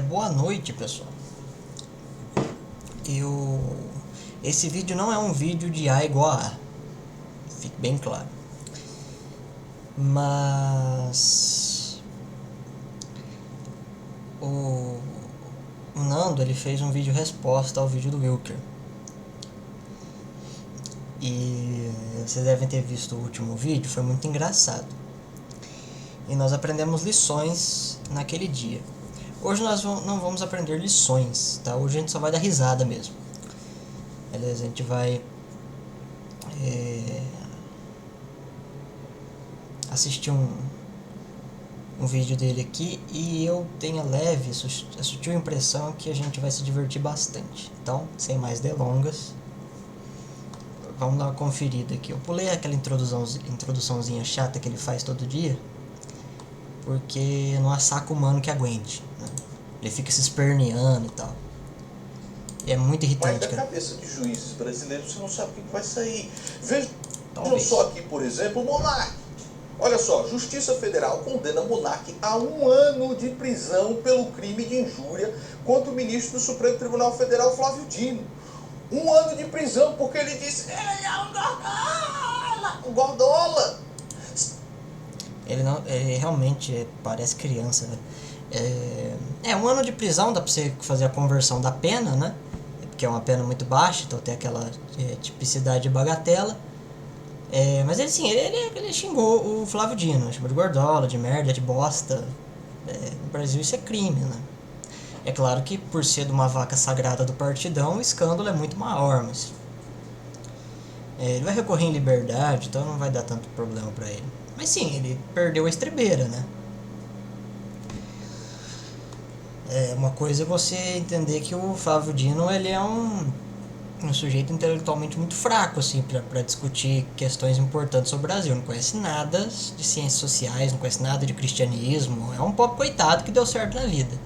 Boa noite, pessoal. Esse vídeo não é um vídeo de A igual a A, fique bem claro. Mas o Nando, ele fez um vídeo resposta ao vídeo do Wilker. E vocês devem ter visto o último vídeo, foi muito engraçado. E nós aprendemos lições naquele dia. Hoje nós não vamos aprender lições, tá? Hoje a gente só vai dar risada mesmo. Beleza? A gente vai assistir um vídeo dele aqui e eu tenho a leve, a sutil impressão que a gente vai se divertir bastante. Então, sem mais delongas, vamos dar uma conferida aqui. Eu pulei aquela introduçãozinha chata que ele faz todo dia, porque não há saco humano que aguente, né? Ele fica se esperneando e tal. E é muito irritante. Mas da cabeça de juízes brasileiros você não sabe o que vai sair. Vejam Talvez. só aqui, por exemplo, o Monark. Olha só, Justiça Federal condena Monark a 1 ano de prisão pelo crime de injúria contra o ministro do Supremo Tribunal Federal, Flávio Dino. 1 ano de prisão porque ele disse: ele é um gordola! Um gordola! Ele realmente parece criança, né? 1 ano de prisão, dá pra você fazer a conversão da pena, né? Porque é uma pena muito baixa, então tem aquela tipicidade de bagatela. Mas ele xingou o Flávio Dino, chamou de gordola, de merda, de bosta. No Brasil isso é crime, né? É claro que por ser de uma vaca sagrada do partidão, o escândalo é muito maior, mas ele vai recorrer em liberdade, então não vai dar tanto problema pra ele. Mas sim, ele perdeu a estribeira, né? Uma coisa é você entender que o Flávio Dino, ele é um sujeito intelectualmente muito fraco, assim, pra discutir questões importantes sobre o Brasil. Não conhece nada de ciências sociais, não conhece nada de cristianismo. É um pobre coitado que deu certo na vida.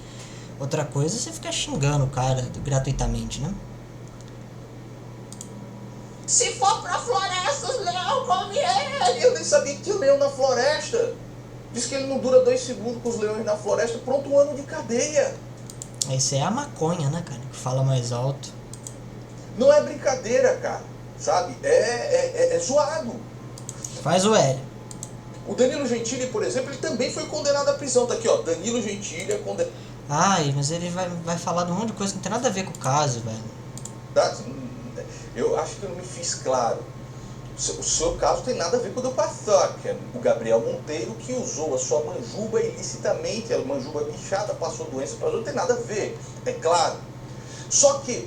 Outra coisa é você ficar xingando o cara gratuitamente, né? Se for pra floresta, os leão come ele! Eu nem sabia que tinha leão na floresta. Diz que ele não dura 2 segundos com os leões na floresta. Pronto, 1 ano de cadeia. Isso é a maconha, né, cara? Que fala mais alto. Não é brincadeira, cara. Sabe? É zoado. Faz o L. O Danilo Gentili, por exemplo, ele também foi condenado à prisão. Tá aqui, ó. Danilo Gentili é condenado. Ai, mas ele vai falar de um monte de coisa que não tem nada a ver com o caso, velho. Eu acho que eu não me fiz claro. O seu caso tem nada a ver com o do Paçoca. O Gabriel Monteiro, que usou a sua manjuba ilicitamente, a manjuba bichada, passou doença para outro, não tem nada a ver. É claro. Só que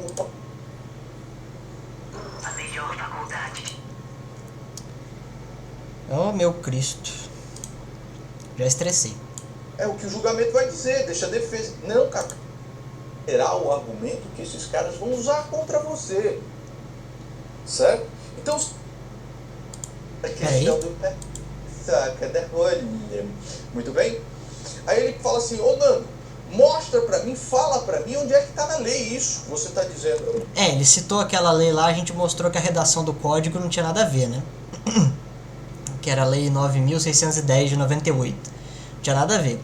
a melhor faculdade. Oh, meu Cristo. Já estressei. é o que o julgamento vai dizer, deixa a defesa. Não, cara. Será o argumento que esses caras vão usar contra você. Certo? Então, a questão do saca da rolha. Muito bem? Aí ele fala assim: ô Nando, mostra pra mim, fala pra mim onde é que tá na lei isso. Você tá dizendo. Ele citou aquela lei lá, a gente mostrou que a redação do código não tinha nada a ver, né? Que era a lei 9.610 de 98. Não tinha nada a ver.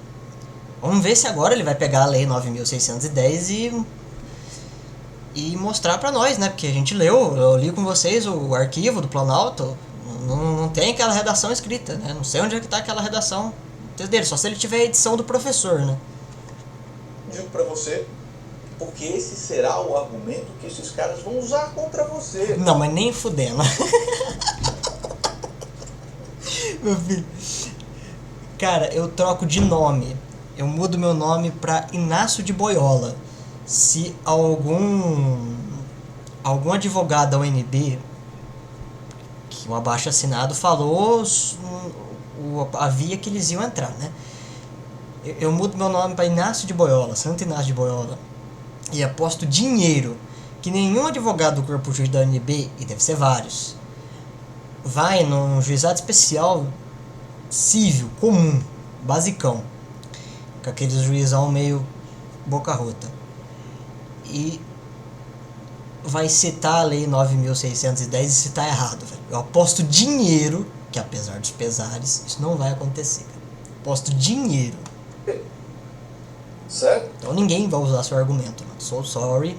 Vamos ver se agora ele vai pegar a lei 9.610 e mostrar pra nós, né? Porque a gente eu li com vocês o arquivo do Planalto, não tem aquela redação escrita, né? Não sei onde é que tá aquela redação dele, só se ele tiver a edição do professor, né? Digo pra você, porque esse será o argumento que esses caras vão usar contra você. Não, mas nem fudendo. Meu filho. Cara, eu troco de nome. Eu mudo meu nome pra Inácio de Boiola. Se algum advogado da UNB, que um abaixo assinado falou a via que eles iam entrar, né? Eu mudo meu nome para Inácio de Boiola, Santo Inácio de Boiola, e aposto dinheiro que nenhum advogado do corpo jurídico da UNB, e deve ser vários, vai num juizado especial civil, comum, basicão, com aqueles juizão meio boca rota, e vai citar a lei 9.610 e citar errado, velho. Eu aposto dinheiro que, apesar dos pesares, isso não vai acontecer, cara. Aposto dinheiro. certo? Então ninguém vai usar seu argumento, mano. So sorry.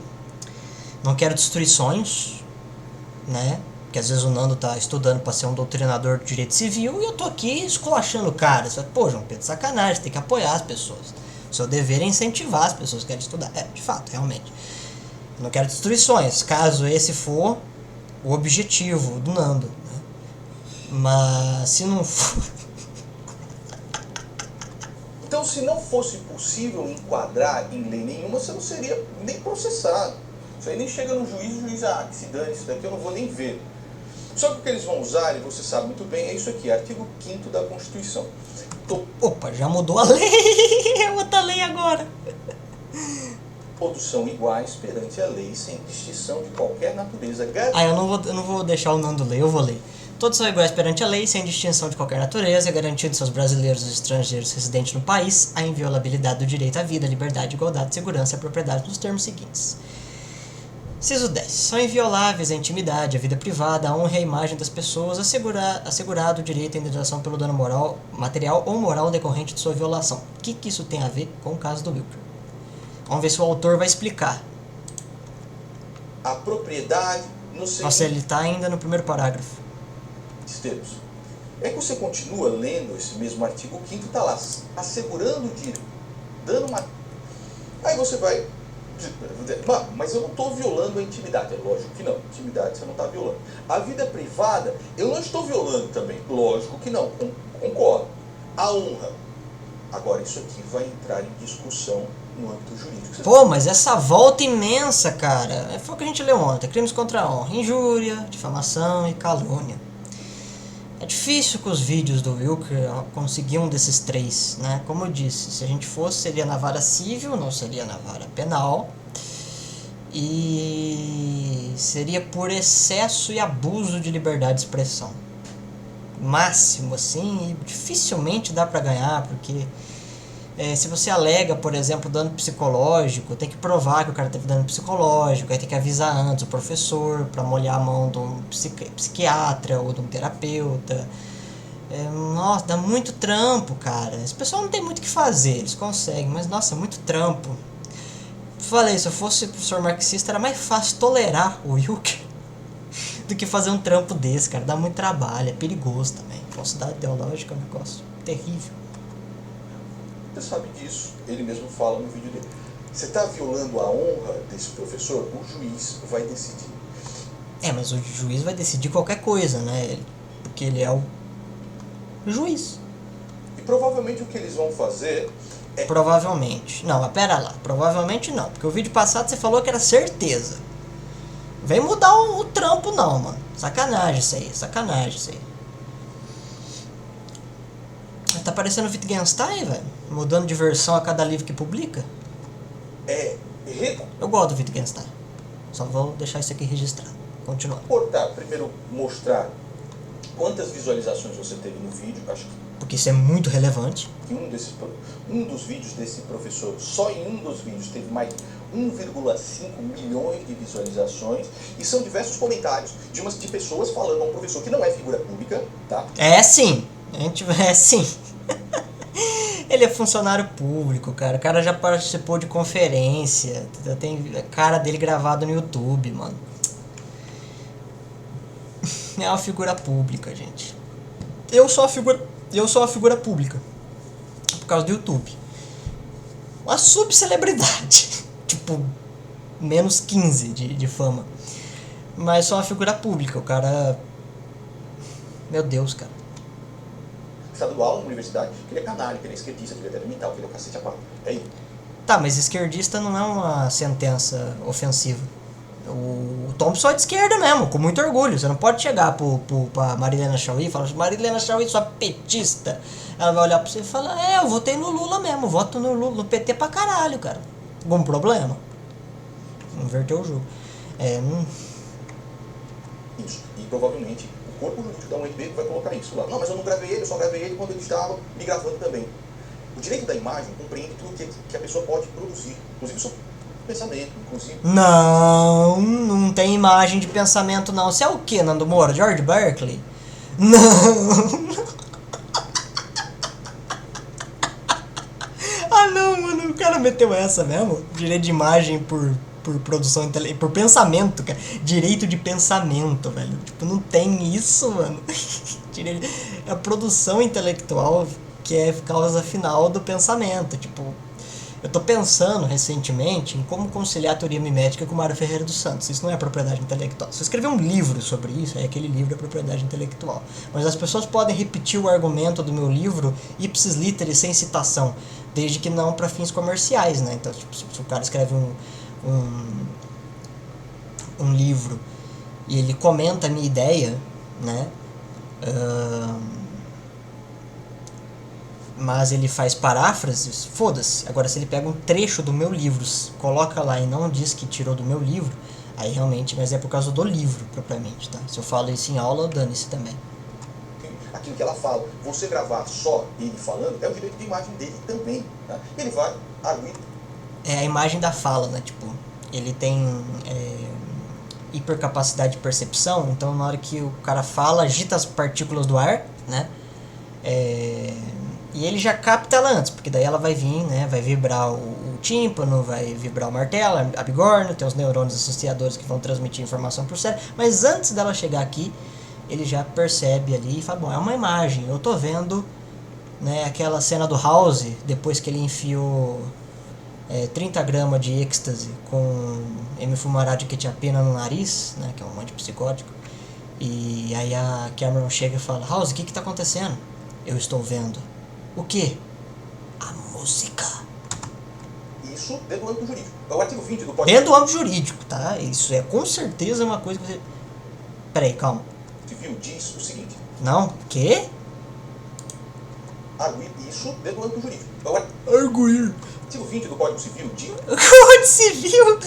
Não quero destruir sonhos, né? Porque às vezes o Nando tá estudando pra ser um doutrinador de direito civil e eu tô aqui esculachando o cara. Você fala, pô, João Pedro, sacanagem, você tem que apoiar as pessoas. O seu dever é incentivar as pessoas que querem estudar. É, de fato, realmente. Eu não quero destruir sonhos, caso esse for o objetivo do Nando, né? Mas se não for... Então, se não fosse possível enquadrar em lei nenhuma, você não seria nem processado. Isso aí nem chega no juiz, o juiz, que se dane, isso daqui eu não vou nem ver. Só que o que eles vão usar, e você sabe muito bem, é isso aqui, artigo 5º da Constituição. Opa, já mudou a lei, é outra lei agora. Todos são iguais perante a lei, sem distinção de qualquer natureza. Eu não vou deixar o Nando ler, eu vou ler. Todos são iguais perante a lei, sem distinção de qualquer natureza, garantindo aos brasileiros e estrangeiros residentes no país a inviolabilidade do direito à vida, liberdade, igualdade, segurança e propriedade nos termos seguintes. Inciso 10. São invioláveis a intimidade, a vida privada, a honra e a imagem das pessoas, assegurado o direito à indenização pelo dano moral, material ou moral decorrente de sua violação. O que isso tem a ver com o caso do Wilker? Vamos ver se o autor vai explicar. A propriedade no seguinte... Nossa, ele está ainda no primeiro parágrafo. Termos. É que você continua lendo esse mesmo artigo 5º, está lá, assegurando o direito, dando uma... Aí você vai... Mas eu não estou violando a intimidade. É lógico que não. Intimidade você não está violando. A vida privada, eu não estou violando também. Lógico que não. Concordo. A honra. Agora, isso aqui vai entrar em discussão no âmbito jurídico. Pô, mas essa volta imensa, cara, foi o que a gente leu ontem. Crimes contra a honra, injúria, difamação e calúnia. É difícil com os vídeos do Wilker conseguir um desses três, né? Como eu disse, se a gente fosse, seria na vara civil, não seria na vara penal. E seria por excesso e abuso de liberdade de expressão. Máximo, assim, e dificilmente dá pra ganhar, porque... se você alega, por exemplo, dano psicológico, tem que provar que o cara teve dano psicológico, aí tem que avisar antes o professor para molhar a mão de um psiquiatra ou de um terapeuta. Nossa, dá muito trampo, cara. Esse pessoal não tem muito o que fazer, eles conseguem, mas nossa, muito trampo. Falei, se eu fosse professor marxista, era mais fácil tolerar o Wilker do que fazer um trampo desse, cara. Dá muito trabalho, é perigoso também. Falsidade ideológica é um negócio terrível. Você sabe disso, ele mesmo fala no vídeo dele. Você está violando a honra desse professor, o juiz vai decidir. Mas o juiz vai decidir qualquer coisa, né? Porque ele é o juiz. E provavelmente o que eles vão fazer é... Provavelmente. Não, mas pera lá. Provavelmente não. Porque o vídeo passado você falou que era certeza. Vem mudar o trampo não, mano. Sacanagem isso aí, sacanagem isso aí. Tá parecendo o Wittgenstein, velho. Mudando de versão a cada livro que publica. Eu gosto do Wittgenstein. Só vou deixar isso aqui registrado. Continuando. Primeiro mostrar quantas visualizações você teve no vídeo. Acho que porque isso é muito relevante. Um dos vídeos desse professor, só em um dos vídeos teve mais 1,5 milhões de visualizações. E são diversos comentários de pessoas falando a um professor que não é figura pública, tá? É sim. É sim. Ele é funcionário público, cara. O cara já participou de conferência. Tem a cara dele gravado no YouTube, mano. É uma figura pública, gente. Eu sou uma figura pública. Por causa do YouTube. Uma subcelebridade. Tipo, menos 15 de fama. Mas sou uma figura pública. O cara... Meu Deus, cara. Estadual, na universidade, que ele é canalha, que ele é esquerdista, que ele é elemental, que ele é o cacete a pau. É isso. Tá, mas esquerdista não é uma sentença ofensiva. O Thompson é de esquerda mesmo, com muito orgulho. Você não pode chegar pra Marilena Chauí e falar: Marilena Chauí, sua petista. Ela vai olhar pra você e falar: eu votei no Lula mesmo, voto no Lula, no PT pra caralho, cara. Algum problema? Inverteu o jogo. Isso. E provavelmente o corpo jurídico da UNB vai colocar isso lá. Não, mas eu não gravei ele, eu só gravei ele quando ele estava me gravando também. O direito da imagem compreende tudo que a pessoa pode produzir, inclusive o seu pensamento, inclusive... Não tem imagem de pensamento, não. Você é o quê, Nando Moura? George Berkeley? Não. Ah não, mano, o cara meteu essa mesmo. Direito de imagem por produção por pensamento, cara. Direito de pensamento, velho. Tipo, não tem isso, mano. É a produção intelectual que é causa final do pensamento. Tipo, eu tô pensando recentemente em como conciliar a teoria mimética com Mário Ferreira dos Santos. Isso não é propriedade intelectual. Se eu escrever um livro sobre isso, aí aquele livro é propriedade intelectual. Mas as pessoas podem repetir o argumento do meu livro ipsis literis, sem citação, desde que não para fins comerciais, né? Então, tipo, se o cara escreve um livro e ele comenta a minha ideia, né? Mas ele faz paráfrases, foda-se. Agora, se ele pega um trecho do meu livro, coloca lá e não diz que tirou do meu livro, aí realmente, mas é por causa do livro, propriamente, tá? Se eu falo isso em aula, dane-se também. Aquilo que ela fala, você gravar só ele falando, é o direito de imagem dele também, tá? Ele vai arguir. É a imagem da fala, né? Tipo, ele tem hipercapacidade de percepção, então na hora que o cara fala, agita as partículas do ar, né? E ele já capta ela antes, porque daí ela vai vir, né? Vai vibrar o tímpano, vai vibrar o martelo, a bigorna, tem os neurônios associadores que vão transmitir informação pro cérebro, mas antes dela chegar aqui, ele já percebe ali e fala, bom, é uma imagem, eu tô vendo, né, aquela cena do House, depois que ele enfiou 30 gramas de êxtase com hemifumarate de quetiapina no nariz, né, que é um antipsicótico, e aí a Cameron chega e fala, House, o que tá acontecendo? Eu estou vendo. O quê? A música. Isso dentro do âmbito jurídico. É o artigo 20 do Código Dentro do âmbito jurídico, tá? Isso é com certeza uma coisa que você... Peraí, calma. Civil diz o seguinte. Não? Quê? Arguir isso dentro do âmbito jurídico. É o Arguir. artigo 20 do Código Civil diz... Código Civil?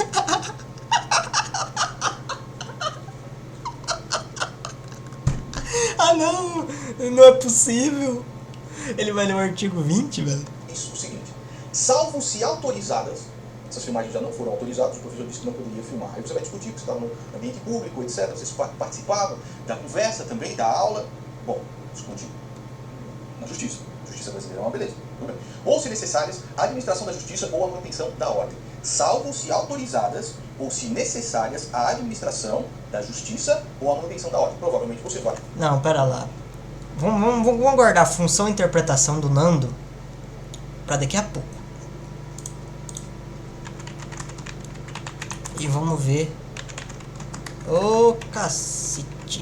Ah, não! Não é possível. Ele vai ler o artigo 20, velho. Isso o seguinte. Salvo se autorizadas, essas filmagens já não foram autorizadas, o professor disse que não poderia filmar. Aí você vai discutir, porque você estava no ambiente público, etc. Vocês participavam da conversa também, da aula. Bom, discutir na justiça. A justiça brasileira é uma beleza. Tudo bem. Ou, se necessárias, a administração da justiça ou a manutenção da ordem. Salvo se autorizadas ou se necessárias a administração da justiça ou a manutenção da ordem. Provavelmente você vai. Não, pera lá. Vamos guardar a função e interpretação do Nando pra daqui a pouco. E vamos ver. Ô, cacete.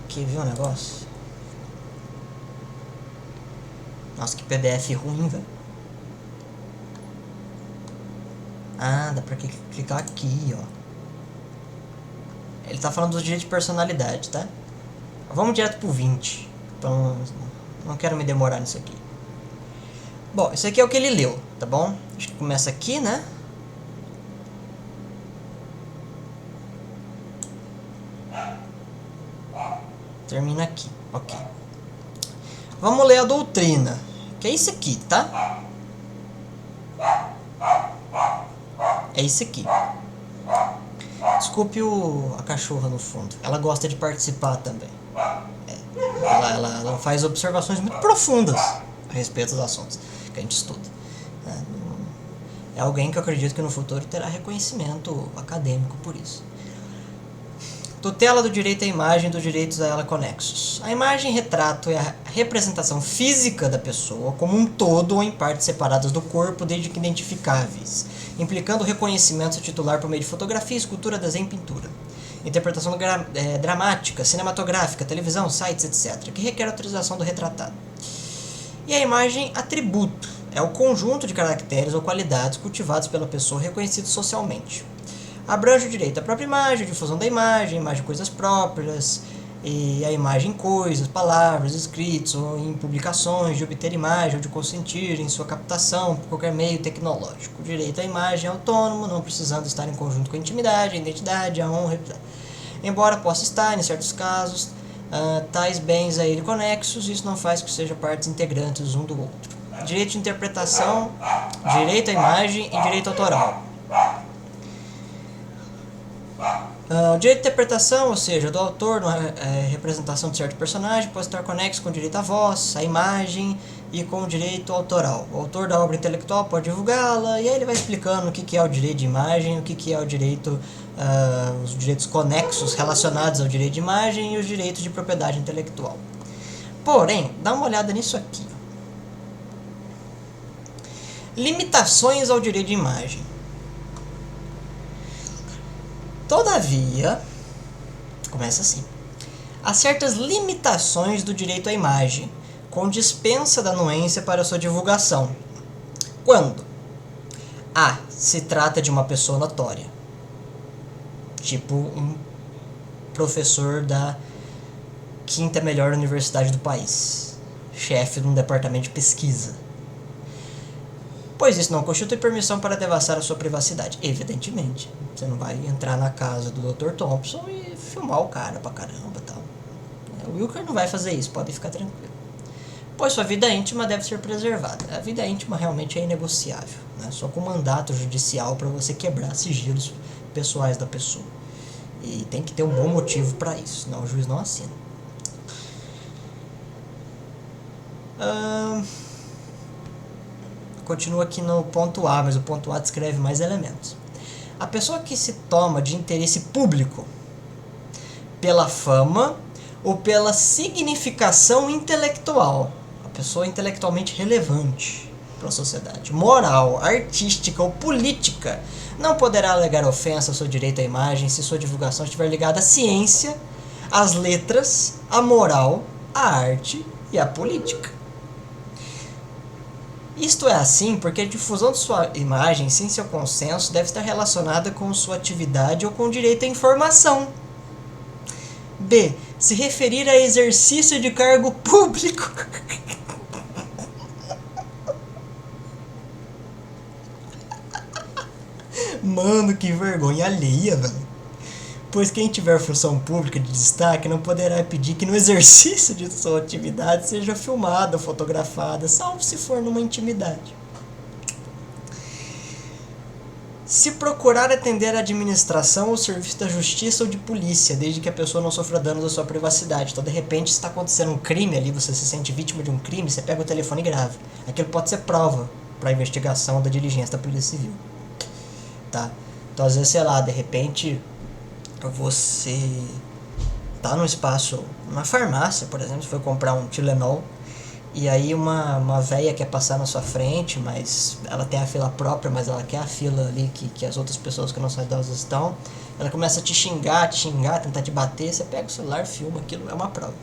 Aqui, viu o negócio? Nossa, que PDF ruim, velho. Ah, dá pra clicar aqui, ó. Ele tá falando dos direitos de personalidade, tá? Vamos direto pro 20. Então, não quero me demorar nisso aqui. Bom, isso aqui é o que ele leu, tá bom? Acho que começa aqui, né? Termina aqui, ok. Vamos ler a doutrina, que é isso aqui, tá? É isso aqui. Desculpe a cachorra no fundo. Ela gosta de participar também. Ela faz observações muito profundas a respeito dos assuntos que a gente estuda. É alguém que eu acredito que no futuro terá reconhecimento acadêmico por isso. Tutela do direito à imagem e dos direitos a ela conexos. A imagem retrato é a representação física da pessoa como um todo ou em partes separadas do corpo, desde que identificáveis, implicando o reconhecimento titular por meio de fotografia, escultura, desenho e pintura. Interpretação dramática, cinematográfica, televisão, sites, etc., que requer autorização do retratado. E a imagem atributo é o conjunto de caracteres ou qualidades cultivados pela pessoa reconhecidos socialmente. Abrange o direito à própria imagem, a difusão da imagem de coisas próprias, e a imagem em coisas, palavras, escritos ou em publicações, de obter imagem ou de consentir em sua captação por qualquer meio tecnológico. O direito à imagem é autônomo, não precisando estar em conjunto com a intimidade, a identidade, a honra, embora possa estar, em certos casos, tais bens a ele conexos, isso não faz que sejam partes integrantes um do outro. Direito de interpretação, direito à imagem e direito autoral. O direito de interpretação, ou seja, do autor, representação de certo personagem, pode estar conexo com o direito à voz, à imagem e com o direito autoral. O autor da obra intelectual pode divulgá-la, e aí ele vai explicando o que é o direito de imagem, o que é o direito, os direitos conexos relacionados ao direito de imagem e os direitos de propriedade intelectual. Porém, dá uma olhada nisso aqui. Limitações ao direito de imagem. Todavia, começa assim: há certas limitações do direito à imagem, com dispensa da anuência para sua divulgação. Quando A. se trata de uma pessoa notória, tipo um professor da quinta melhor universidade do país, chefe de um departamento de pesquisa, pois isso não constitui permissão para devassar a sua privacidade. Evidentemente, você não vai entrar na casa do Dr. Thompson e filmar o cara pra caramba, tal. O Wilker não vai fazer isso, pode ficar tranquilo. Pois sua vida íntima deve ser preservada. A vida íntima realmente é inegociável, né? Só com mandato judicial para você quebrar sigilos pessoais da pessoa. E tem que ter um bom motivo para isso, senão o juiz não assina. Continua aqui no ponto A, mas o ponto A descreve mais elementos. A pessoa que se toma de interesse público pela fama ou pela significação intelectual, a pessoa intelectualmente relevante para a sociedade, moral, artística ou política, não poderá alegar ofensa ao seu direito à imagem se sua divulgação estiver ligada à ciência, às letras, à moral, à arte e à política. Isto é assim porque a difusão de sua imagem sem seu consenso deve estar relacionada com sua atividade ou com o direito à informação. B. Se referir a exercício de cargo público. Mano, que vergonha alheia, velho. Pois quem tiver função pública de destaque não poderá pedir que no exercício de sua atividade seja filmada ou fotografada, salvo se for numa intimidade. Se procurar atender a administração ou serviço da justiça ou de polícia, desde que a pessoa não sofra dano da sua privacidade. Então, de repente, se está acontecendo um crime ali, você se sente vítima de um crime, você pega o telefone e grava. Aquilo pode ser prova para a investigação da diligência da Polícia Civil. Tá? Então, às vezes, sei lá, de repente, você tá num espaço, numa farmácia, por exemplo, você foi comprar um Tilenol, e aí uma véia quer passar na sua frente, mas ela tem a fila própria, mas ela quer a fila ali que as outras pessoas que não são idosas estão. Ela começa a te xingar, tentar te bater, você pega o celular, filma, aquilo é uma prova.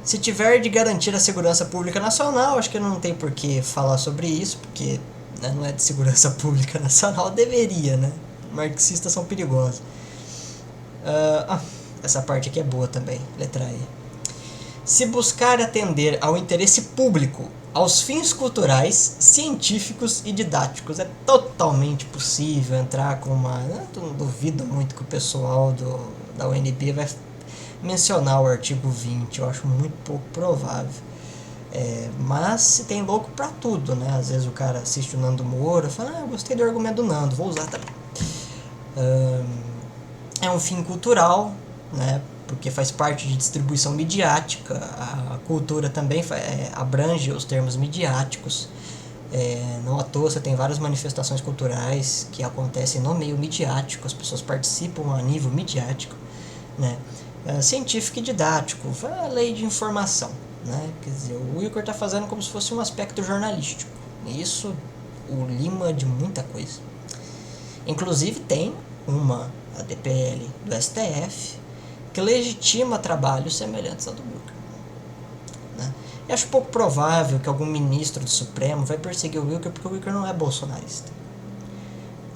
Se tiver de garantir a segurança pública nacional, acho que não tem por que falar sobre isso, porque, né, não é de segurança pública nacional, deveria, né? Marxistas são perigosos. Essa parte aqui é boa também, letra E. Se buscar atender ao interesse público, aos fins culturais, científicos e didáticos, é totalmente possível entrar com uma... Eu não duvido muito que o pessoal da UNB vai mencionar o artigo 20, eu acho muito pouco provável. Mas se tem louco pra tudo, né? Às vezes o cara assiste o Nando Moura e fala, eu gostei do argumento do Nando, vou usar também. É um fim cultural, né? Porque faz parte de distribuição midiática. A cultura também abrange os termos midiáticos. Não à toa você tem várias manifestações culturais que acontecem no meio midiático, as pessoas participam a nível midiático, né? Científico e didático, a lei de informação, né? Quer dizer, o Wilker está fazendo como se fosse um aspecto jornalístico. E isso o lima de muita coisa. Inclusive tem a DPL do STF, que legitima trabalhos semelhantes ao do Wilker, né? Eu acho pouco provável que algum ministro do Supremo vai perseguir o Wilker, porque o Wilker não é bolsonarista.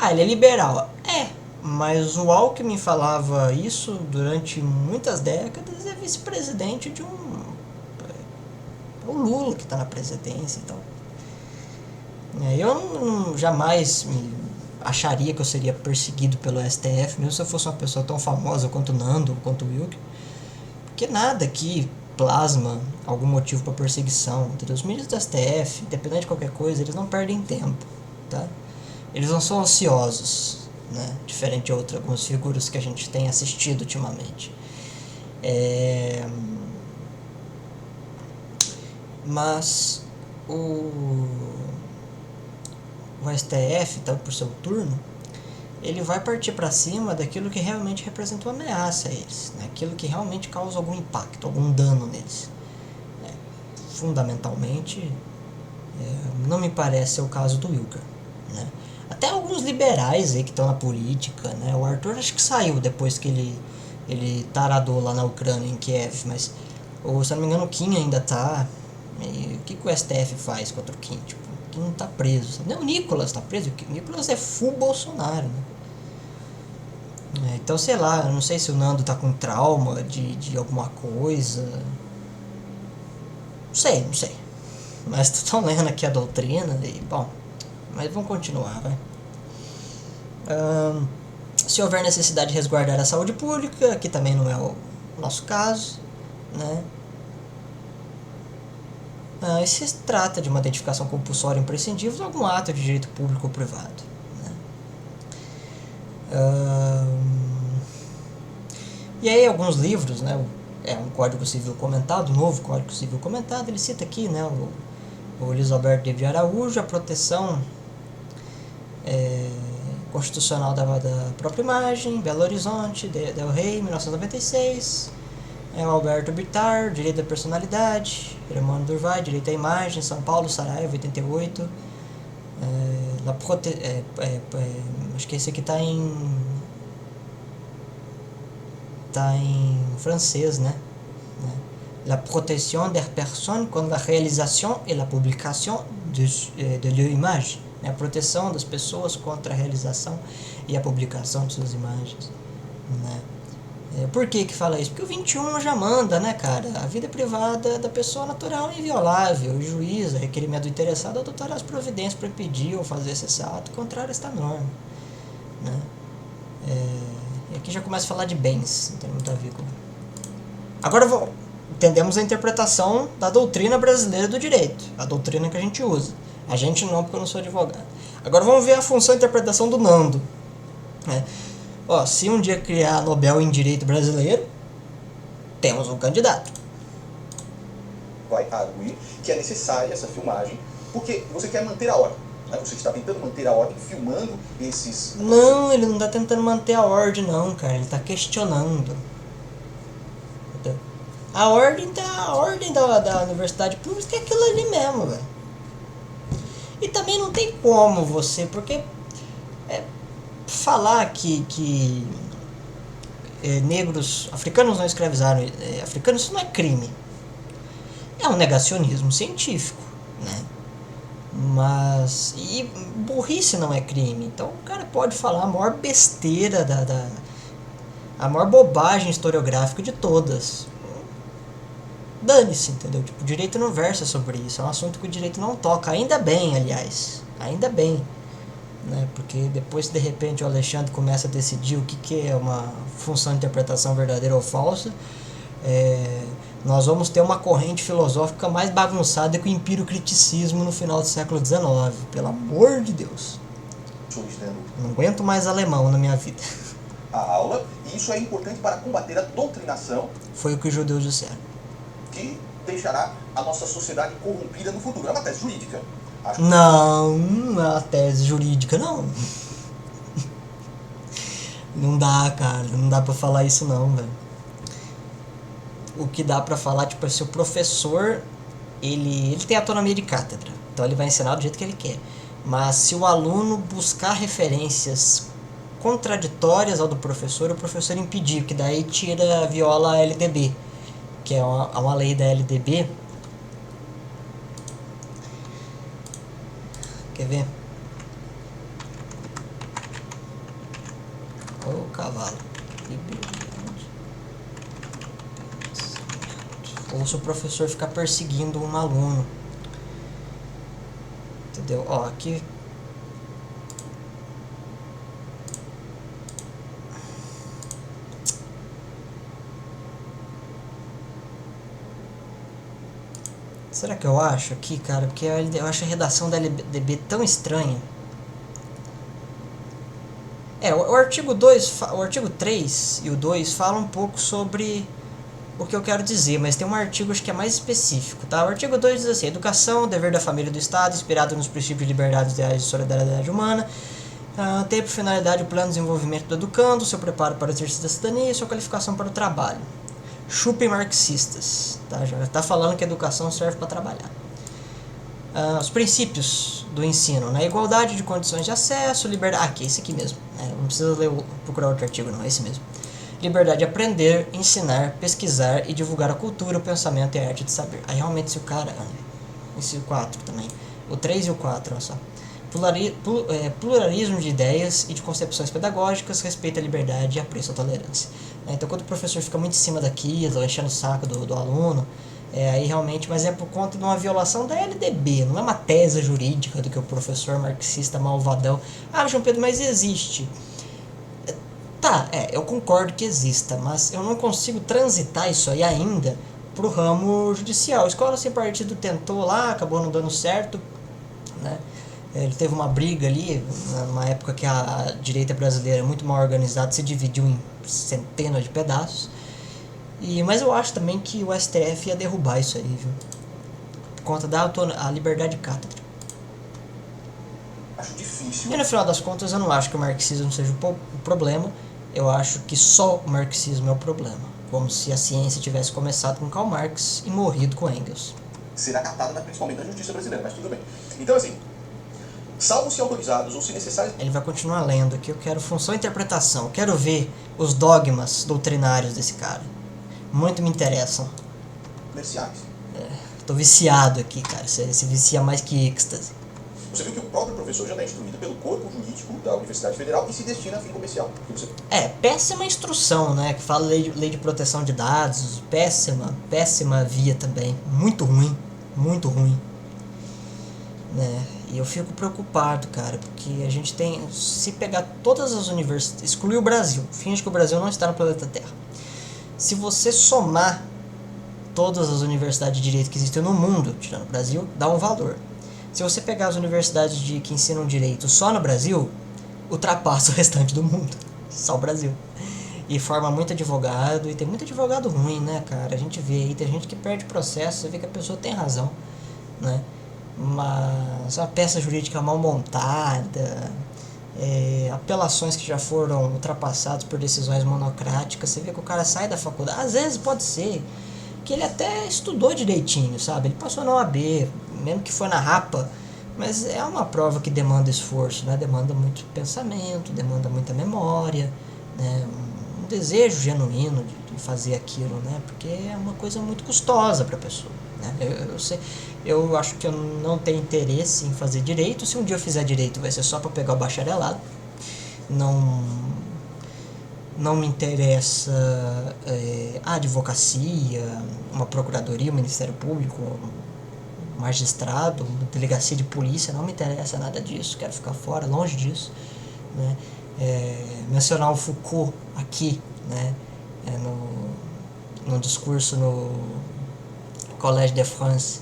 Ele é liberal. Mas o Alckmin falava isso durante muitas décadas, é vice-presidente de o Lula que está na presidência e tal. Eu jamais acharia que eu seria perseguido pelo STF, mesmo se eu fosse uma pessoa tão famosa quanto o Nando, quanto o Wilker, porque nada aqui plasma algum motivo para perseguição, entendeu? Os ministros do STF, independente de qualquer coisa, eles não perdem tempo, tá? Eles não são ociosos, né? Diferente de algumas figuras que a gente tem assistido ultimamente. Mas o STF, tá, por seu turno, ele vai partir para cima daquilo que realmente representa uma ameaça a eles, né? Aquilo que realmente causa algum impacto, algum dano neles. Fundamentalmente, não me parece ser o caso do Wilker, né? Até alguns liberais aí que estão na política, né? O Arthur acho que saiu depois que ele taradou lá na Ucrânia, em Kiev, mas se eu não me engano o Kim ainda tá. E o que o STF faz contra o Kim? Tipo, o Kim não tá preso, sabe? Nem o Nicolas tá preso, o Nicolas é full Bolsonaro, né? Então, sei lá, eu não sei se o Nando tá com trauma de alguma coisa. Não sei. Mas estão lendo aqui a doutrina e, bom, mas vamos continuar, vai. Se houver necessidade de resguardar a saúde pública, que também não é o nosso caso, né? E se trata de uma identificação compulsória imprescindível ou algum ato de direito público ou privado, né? E aí alguns livros, né? Um Código Civil comentado, um novo Código Civil comentado, ele cita aqui, né? O Elisalberto de Araújo, a proteção constitucional da própria imagem, Belo Horizonte, Del Rey, 1996, Alberto Bittar, direito da personalidade, Hermano Durvai, direito à imagem, São Paulo, Saraiva, 88, acho que esse aqui tá em francês, né? La protection des personnes contre la réalisation et la publication de leur image. A proteção das pessoas contra a realização e a publicação de suas imagens, né? Por que fala isso? Porque o 21 já manda, né, cara? A vida privada da pessoa natural é inviolável. O juiz, a requerimento do interessado, adotará as providências para impedir ou fazer esse ato contrário a esta norma, né? E aqui já começa a falar de bens, não tem muito a ver com... Agora entendemos a interpretação da doutrina brasileira do direito, a doutrina que a gente usa. A gente não, porque eu não sou advogado. Agora vamos ver a função e interpretação do Nando, né? Se um dia criar a Nobel em Direito Brasileiro, temos um candidato. Vai arguir que é necessária essa filmagem, porque você quer manter a ordem, né? Você está tentando manter a ordem filmando esses... Não, ele não está tentando manter a ordem não, cara. Ele está questionando. A ordem da universidade pública é aquilo ali mesmo, velho. E também não tem como você, porque falar que negros, africanos não escravizaram africanos, isso não é crime. É um negacionismo científico, né? Mas e burrice não é crime. Então o cara pode falar a maior besteira a maior bobagem historiográfica de todas. Dane-se, entendeu? Tipo, o direito não versa sobre isso. É um assunto que o direito não toca. Ainda bem, aliás. Ainda bem. Né? Porque depois, de repente, o Alexandre começa a decidir o que é uma função de interpretação verdadeira ou falsa, nós vamos ter uma corrente filosófica mais bagunçada que o empírico-criticismo no final do século XIX. Pelo amor de Deus. Não aguento mais alemão na minha vida. A aula, e isso é importante para combater a doutrinação. Foi o que os judeus disseram. Que deixará a nossa sociedade corrompida no futuro. É uma tese jurídica. Não é uma tese jurídica, não. Não dá, cara. Não dá pra falar isso, não, velho. O que dá pra falar, tipo, é se o professor, ele tem autonomia de cátedra. Então ele vai ensinar do jeito que ele quer. Mas se o aluno buscar referências contraditórias ao do professor, o professor impedir, que daí viola a LDB. Que é uma lei da LDB. Quer ver? Ô cavalo. Ou se o professor ficar perseguindo um aluno. Entendeu? Aqui... Será que eu acho aqui, cara? Porque eu acho a redação da LDB tão estranha. O artigo 2, o artigo 3 e o 2 falam um pouco sobre o que eu quero dizer, mas tem um artigo acho que é mais específico, tá? O artigo 2 diz assim: educação, dever da família e do Estado, inspirado nos princípios de liberdade, ideais de solidariedade humana, tem por finalidade o plano de desenvolvimento do educando, seu preparo para o exercício da cidadania e sua qualificação para o trabalho. Chupem marxistas, tá? Já está falando que a educação serve para trabalhar. Os princípios do ensino, né? Igualdade de condições de acesso, liberdade... aqui, esse aqui mesmo. Não precisa procurar outro artigo, não, é esse mesmo. Liberdade de aprender, ensinar, pesquisar e divulgar a cultura, o pensamento e a arte de saber. Aí realmente se o cara... esse 4 também. O 3 e o 4, olha só. Pluralismo de ideias e de concepções pedagógicas, respeito à liberdade e apreço à tolerância. Então quando o professor fica muito em cima daquilo, enchendo o saco do aluno, aí realmente, mas é por conta de uma violação da LDB, não é uma tese jurídica do que o professor marxista malvadão... João Pedro, mas existe. Tá, eu concordo que exista, mas eu não consigo transitar isso aí ainda pro ramo judicial. Escola Sem Partido tentou lá, acabou não dando certo, né? Ele teve uma briga ali, numa época que a direita brasileira é muito mal organizada, se dividiu em centenas de pedaços. Mas eu acho também que o STF ia derrubar isso aí, viu? Por conta da liberdade de cátedra. Acho difícil. E no final das contas eu não acho que o marxismo seja o problema, eu acho que só o marxismo é o problema. Como se a ciência tivesse começado com Karl Marx e morrido com Engels. Será catada principalmente na justiça brasileira, mas tudo bem. Então assim, salvo se autorizados ou se necessários... Ele vai continuar lendo aqui, eu quero função e interpretação, eu quero ver os dogmas doutrinários desse cara. Muito me interessam. Comerciais. Tô viciado aqui, cara, você se vicia mais que êxtase. Você viu que o próprio professor já está instruído pelo corpo jurídico da Universidade Federal e se destina a fim comercial. Péssima instrução, né? Que fala lei de proteção de dados, péssima via também. Muito ruim, né? E eu fico preocupado, cara, porque a gente tem... Se pegar todas as universidades, excluir o Brasil, finge que o Brasil não está no planeta Terra. Se você somar todas as universidades de direito que existem no mundo, tirando o Brasil, dá um valor. Se você pegar as universidades que ensinam direito só no Brasil, ultrapassa o restante do mundo. Só o Brasil. E forma muito advogado, e tem muito advogado ruim, né, cara? A gente vê aí, tem gente que perde processo, você vê que a pessoa tem razão, né? Mas uma peça jurídica mal montada, apelações que já foram ultrapassadas por decisões monocráticas, você vê que o cara sai da faculdade, às vezes pode ser que ele até estudou direitinho, sabe? Ele passou na OAB, mesmo que foi na rapa, mas é uma prova que demanda esforço, né? Demanda muito pensamento, demanda muita memória, né? Um desejo genuíno de fazer aquilo, né? Porque é uma coisa muito custosa para a pessoa, né? Eu acho que eu não tenho interesse em fazer direito. Se um dia eu fizer direito, vai ser só para pegar o bacharelado. Não me interessa a advocacia, uma procuradoria, um Ministério Público, um magistrado, uma delegacia de polícia, não me interessa nada disso, quero ficar fora, longe disso, né? Mencionar o Foucault aqui, né? No discurso no Collège de France,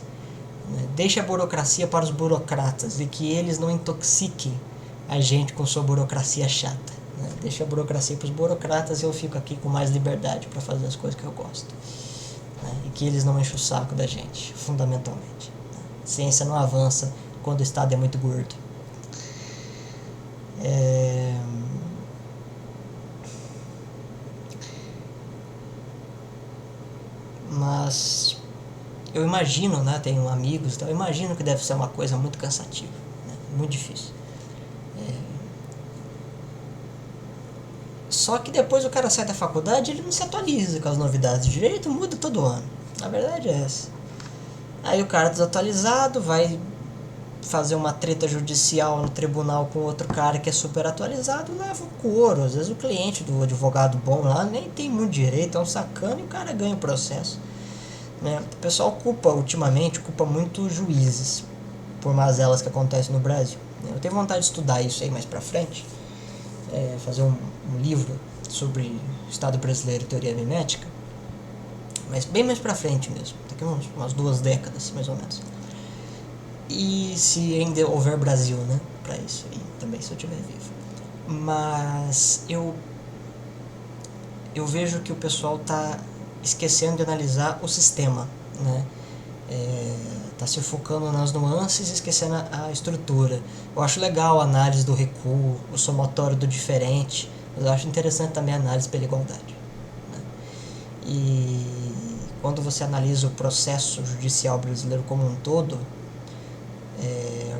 né? Deixe a burocracia para os burocratas e que eles não intoxiquem a gente com sua burocracia chata. Deixa a burocracia para os burocratas e eu fico aqui com mais liberdade para fazer as coisas que eu gosto, né? E que eles não enchem o saco da gente, fundamentalmente, né? Ciência não avança quando o Estado é muito gordo. Mas eu imagino, né, tenho amigos, então eu imagino que deve ser uma coisa muito cansativa, né? Muito difícil. Só que depois o cara sai da faculdade, ele não se atualiza com as novidades de direito, muda todo ano. A verdade é essa. Aí o cara desatualizado vai fazer uma treta judicial no tribunal com outro cara que é super atualizado, leva o couro. Às vezes o cliente do advogado bom lá nem tem muito direito, é um sacana e o cara ganha o processo, né? O pessoal ultimamente culpa muito juízes por mazelas que acontecem no Brasil. Eu tenho vontade de estudar isso aí mais pra frente, fazer um livro sobre o Estado brasileiro e teoria mimética, mas bem mais pra frente mesmo, daqui umas 2 décadas, mais ou menos. E se ainda houver Brasil, né, pra isso, e também se eu estiver vivo. Mas eu vejo que o pessoal tá esquecendo de analisar o sistema, né? Tá se focando nas nuances e esquecendo a estrutura. Eu acho legal a análise do recuo, o somatório do diferente, mas eu acho interessante também a análise pela igualdade, né? E quando você analisa o processo judicial brasileiro como um todo,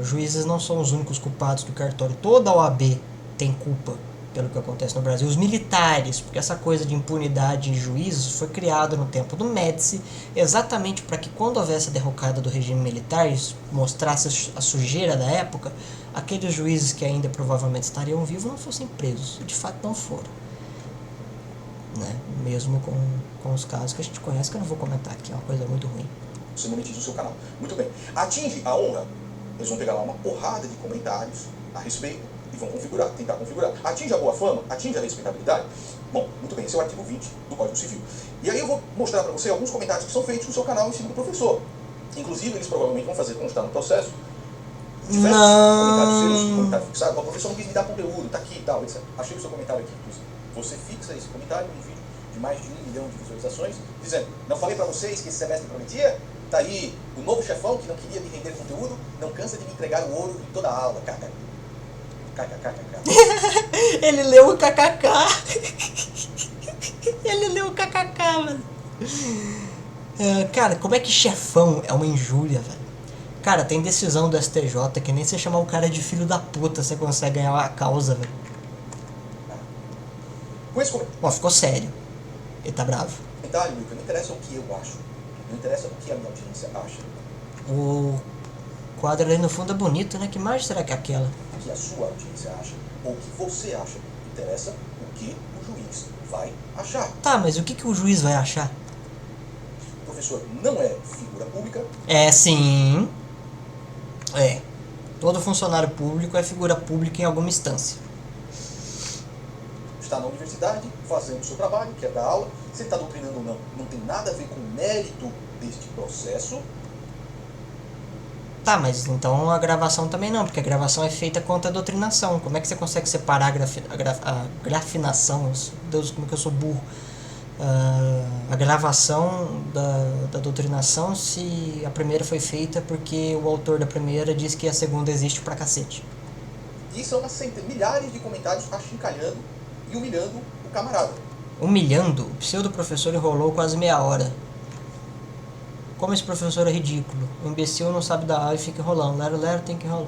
os juízes não são os únicos culpados do cartório. Toda a OAB tem culpa pelo que acontece no Brasil. Os militares, porque essa coisa de impunidade em juízos foi criada no tempo do Médici, exatamente para que quando houvesse a derrocada do regime militar e mostrasse a sujeira da época, aqueles juízes que ainda provavelmente estariam vivos não fossem presos. De fato não foram, né? Mesmo com os casos que a gente conhece, que eu não vou comentar aqui, é uma coisa muito ruim. Você monetiza o seu canal. Muito bem. Atinge a honra. Eles vão pegar lá uma porrada de comentários a respeito e vão tentar configurar. Atinge a boa fama, atinge a respeitabilidade. Bom, muito bem, esse é o artigo 20 do Código Civil. E aí eu vou mostrar para você alguns comentários que são feitos no seu canal em cima do professor. Inclusive, eles provavelmente vão fazer constar no processo diversos comentários seus, comentário fixado. O professor não quis me dar conteúdo, tá aqui e tal, etc. Achei o seu comentário aqui. Você fixa esse comentário em um vídeo de mais de 1 milhão de visualizações, dizendo: não falei para vocês que esse semestre prometia? Tá aí o novo chefão que não queria me render conteúdo, não cansa de me entregar o ouro em toda a aula, cara. Ele leu o kkk. Ele leu o kkk, mano. Cara, como é que chefão é uma injúria, velho? Cara, tem decisão do STJ que nem você chamar o cara de filho da puta você consegue ganhar a causa, velho. Ó, ficou sério. Ele tá bravo. Comentário, Wilker, não interessa o que eu acho. Não interessa o que a minha audiência acha. O quadro ali no fundo é bonito, né? Que imagem será que é aquela? O que a sua audiência acha, ou o que você acha. Interessa o que o juiz vai achar. Tá, mas o que o juiz vai achar? O professor não é figura pública. É, sim. Todo funcionário público é figura pública em alguma instância. Está na universidade, fazendo o seu trabalho, quer dar aula. Se ele está doutrinando ou não, não tem nada a ver com o mérito deste processo. Tá, mas então a gravação também não, porque a gravação é feita contra a doutrinação. Como é que você consegue separar a grafinação? Deus, como é que eu sou burro? A gravação da doutrinação, se a primeira foi feita porque o autor da primeira diz que a segunda existe pra cacete. E são milhares de comentários achincalhando e humilhando o camarada. Humilhando? O pseudo-professor enrolou quase meia hora. Como esse professor é ridículo. O imbecil não sabe dar aula e fica enrolando. Lero tem que enrolar.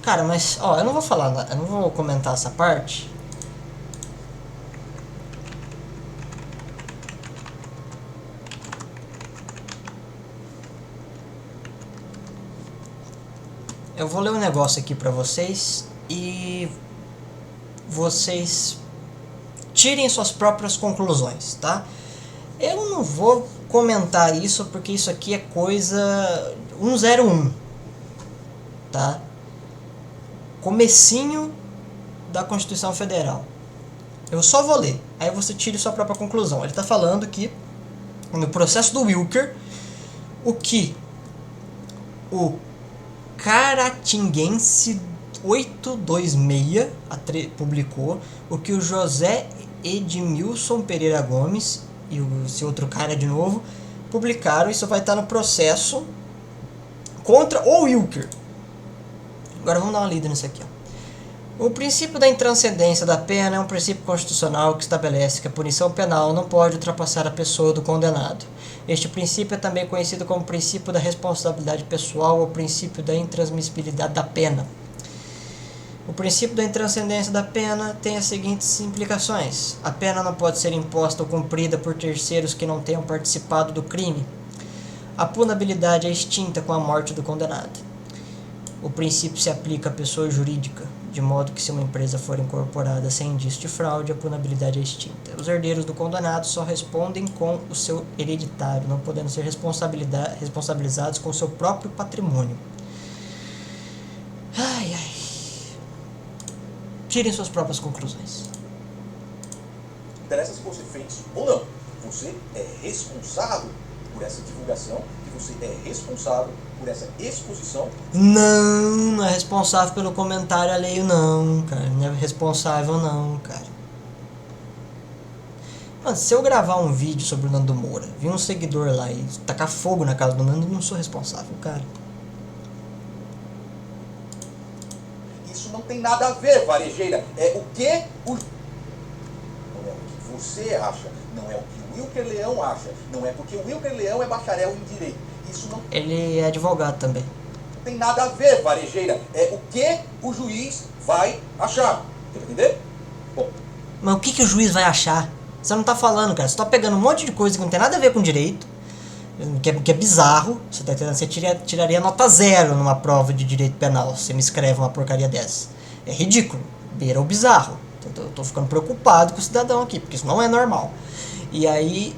Cara, mas, ó, eu não vou falar nada, eu não vou comentar essa parte. Eu vou ler um negócio aqui pra vocês e vocês tirem suas próprias conclusões, tá? Eu não vou comentar isso porque isso aqui é coisa 101, tá? Comecinho da Constituição Federal. Eu só vou ler, aí você tire sua própria conclusão. Ele tá falando que no processo do Wilker, o que o Caratinguense 826 publicou, o que o José Edmilson Pereira Gomes e esse outro cara de novo publicaram. Isso vai estar no processo contra o Wilker. Agora vamos dar uma lida nisso aqui, ó. O princípio da intranscendência da pena é um princípio constitucional que estabelece que a punição penal não pode ultrapassar a pessoa do condenado. Este princípio é também conhecido como princípio da responsabilidade pessoal ou princípio da intransmissibilidade da pena. O princípio da intranscendência da pena tem as seguintes implicações. A pena não pode ser imposta ou cumprida por terceiros que não tenham participado do crime. A punabilidade é extinta com a morte do condenado. O princípio se aplica à pessoa jurídica, de modo que se uma empresa for incorporada sem indício de fraude, a punabilidade é extinta. Os herdeiros do condenado só respondem com o seu hereditário, não podendo ser responsabilizados com o seu próprio patrimônio. Ai, ai. Tirem suas próprias conclusões. Interessa se fosse feito ou não. você é responsável por essa divulgação, que você é responsável por essa exposição. Não é responsável pelo comentário alheio não, cara. Não é responsável não, cara. Mano, se eu gravar um vídeo sobre o Nando Moura, vir um seguidor lá e tacar fogo na casa do Nando, eu não sou responsável, cara. Isso não tem nada a ver, varejeira. É o que o... Não é o que você acha. Não é o que o Wilker Leão acha. Não é porque o Wilker Leão é bacharel em direito. Isso não Ele é advogado também. tem nada a ver, varejeira. É o que o juiz vai achar. Quer entender? Bom, Mas o que o juiz vai achar? Você não tá falando, cara. Você tá pegando um monte de coisa que não tem nada a ver com direito, que é bizarro. Você tá entendendo? Você tiraria nota 0 numa prova de direito penal. Você me escreve uma porcaria dessa. É ridículo. Beira o bizarro. Eu tô ficando preocupado com o cidadão aqui, porque isso não é normal. E aí,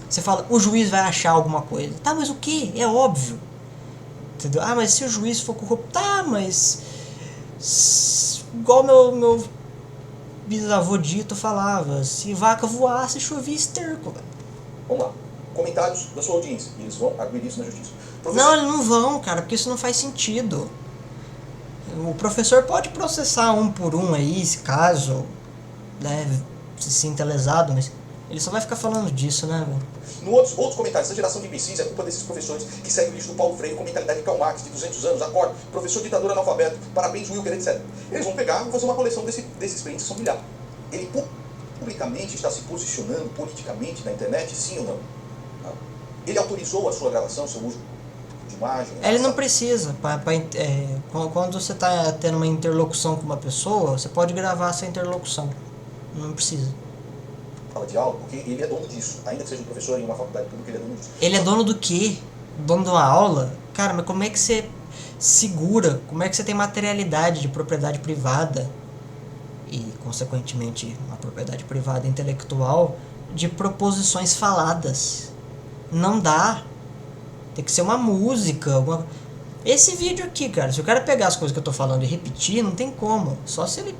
você fala, o juiz vai achar alguma coisa. Tá, mas o que? É óbvio. Entendeu? Ah, mas se o juiz for corrupto... Tá, mas... Igual meu bisavô dito falava, se vaca voasse, chovia esterco, velho. vamos lá. Comentários da sua audiência. E eles vão arguir isso na justiça. Não, eles não vão, cara, porque isso não faz sentido. O professor pode processar um por um aí, se caso, né, se sinta lesado, mas ele só vai ficar falando disso, né, velho? No outros comentários, essa geração de imbecis é culpa desses professores que seguem o lixo do Paulo Freire com mentalidade de Karl Marx, de 200 anos, acorda, professor ditador analfabeto, parabéns Wilker, etc. Eles vão pegar e vão fazer uma coleção desses prints que são milhares. Ele publicamente está se posicionando politicamente na internet, sim ou não? Ele autorizou a sua gravação, seu uso de imagem? Ele não precisa. Quando você está tendo uma interlocução com uma pessoa, você pode gravar essa interlocução. Não precisa. Fala de aula, porque ele é dono disso. Ainda que seja um professor em uma faculdade pública, ele é dono disso. Ele é dono do quê? Dono de uma aula? Cara, mas como é que você segura? Como é que você tem materialidade de propriedade privada e, consequentemente, uma propriedade privada intelectual de proposições faladas? Não dá. Tem que ser uma música, Esse vídeo aqui, cara, se o cara pegar as coisas que eu tô falando e repetir, não tem como. Só se ele,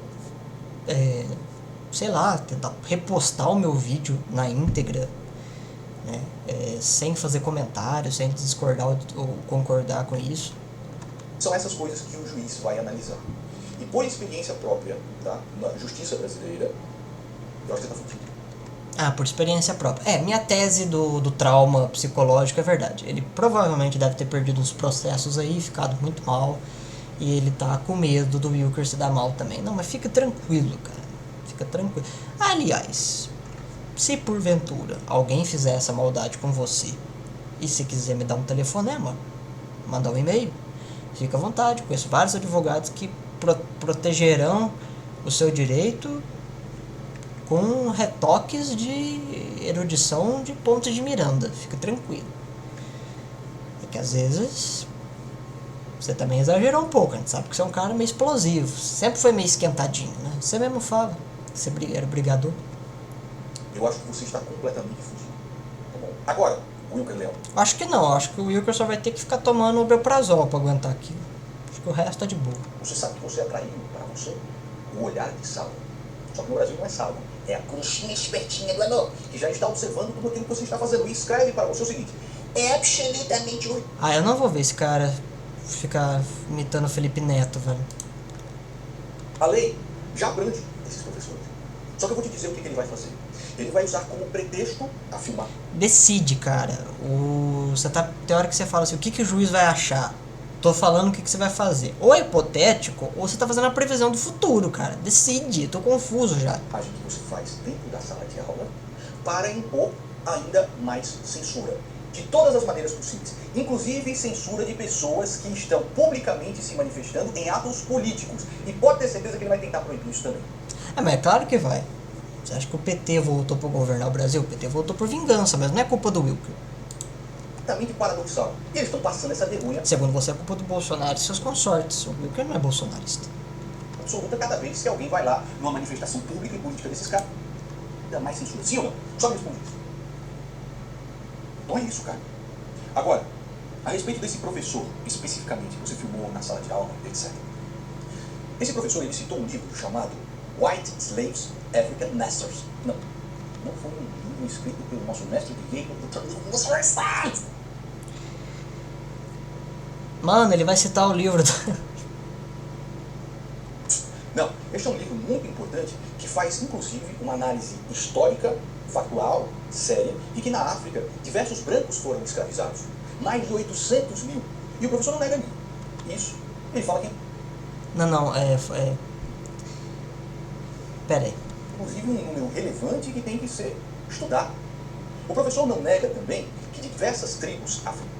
sei lá, tentar repostar o meu vídeo na íntegra, né? Sem fazer comentários, sem discordar ou concordar com isso. São essas coisas que o juiz vai analisar. E por experiência própria, tá? Na justiça brasileira, eu acho que tá fudido. Ah, por experiência própria. Minha tese do trauma psicológico é verdade. Ele provavelmente deve ter perdido uns processos aí, ficado muito mal. E ele tá com medo do Wilker se dar mal também. Não, mas fica tranquilo, cara. Fica tranquilo. Aliás, se porventura alguém fizer essa maldade com você, e se quiser me dar um telefonema, mandar um e-mail, fica à vontade. Conheço vários advogados que protegerão o seu direito com retoques de erudição de pontos de Miranda. Fica tranquilo. Porque às vezes você também exagerou um pouco. A gente sabe que você é um cara meio explosivo. Sempre foi meio esquentadinho, né? Você mesmo fala. Você era brigador. Eu acho que você está completamente fudido. Tá bom? Agora, Wilker Leão. Acho que não. Acho que o Wilker só vai ter que ficar tomando omeprazol pra aguentar aquilo. Acho que o resto tá de boa. Você sabe que você atraiu para você o olhar de Sauron. Só que no Brasil não é Sauron. É a conchinha espertinha do anão, que já está observando tudo aquilo que você está fazendo. E escreve para você o seguinte: é absolutamente horrível. Eu não vou ver esse cara ficar imitando o Felipe Neto, velho. A lei já abrange esses professores. Só que eu vou te dizer o que ele vai fazer. Ele vai usar como pretexto a filmar. Decide, cara. Tem hora que você fala assim, o que o juiz vai achar? Tô falando o que você vai fazer. Ou é hipotético, ou você tá fazendo a previsão do futuro, cara. Decide, tô confuso já. A gente você faz dentro da sala de aula para impor ainda mais censura. De todas as maneiras possíveis. Inclusive censura de pessoas que estão publicamente se manifestando em atos políticos. E pode ter certeza que ele vai tentar proibir isso também. Mas é claro que vai. Você acha que o PT voltou para governar o Brasil? O PT voltou por vingança, mas não é culpa do Wilker. Também de paradoxal. E eles estão passando essa vergonha. Segundo você, é culpa do Bolsonaro e seus consortes. O Wilker não é bolsonarista. Absoluta cada vez que alguém vai lá numa manifestação pública e política desses caras. Dá mais censura. Sim ou não? Só me responde isso. Então é isso, cara. Agora, a respeito desse professor, especificamente, que você filmou na sala de aula, etc. Esse professor, ele citou um livro chamado White Slaves, African Masters. Não. não foi um livro escrito pelo nosso mestre de Gay, o Dr. Universidade. Mano, ele vai citar o livro do... Não, este é um livro muito importante que faz, inclusive, uma análise histórica, factual, séria, e que na África diversos brancos foram escravizados. Mais de 800 mil. E o professor não nega isso. Ele fala que... Não, pera aí. Inclusive um número relevante que tem que ser estudado. O professor não nega também que diversas tribos africanas...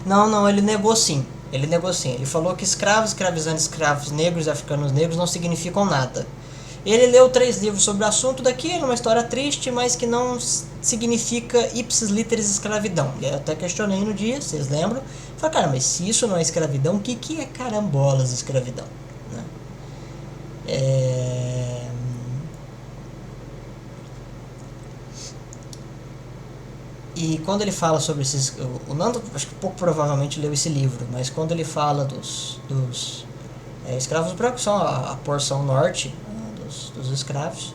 Não, ele negou sim. Ele falou que escravos, escravizando escravos negros e africanos negros não significam nada. Ele leu 3 livros sobre o assunto daquilo, uma história triste, mas que não significa ipsis literis escravidão. E eu até questionei no dia, vocês lembram? Falei, cara, mas se isso não é escravidão, o que é carambolas escravidão? Né? E quando ele fala sobre esses... O Nando, acho que pouco provavelmente leu esse livro, mas quando ele fala dos escravos brancos, são a porção norte dos escravos,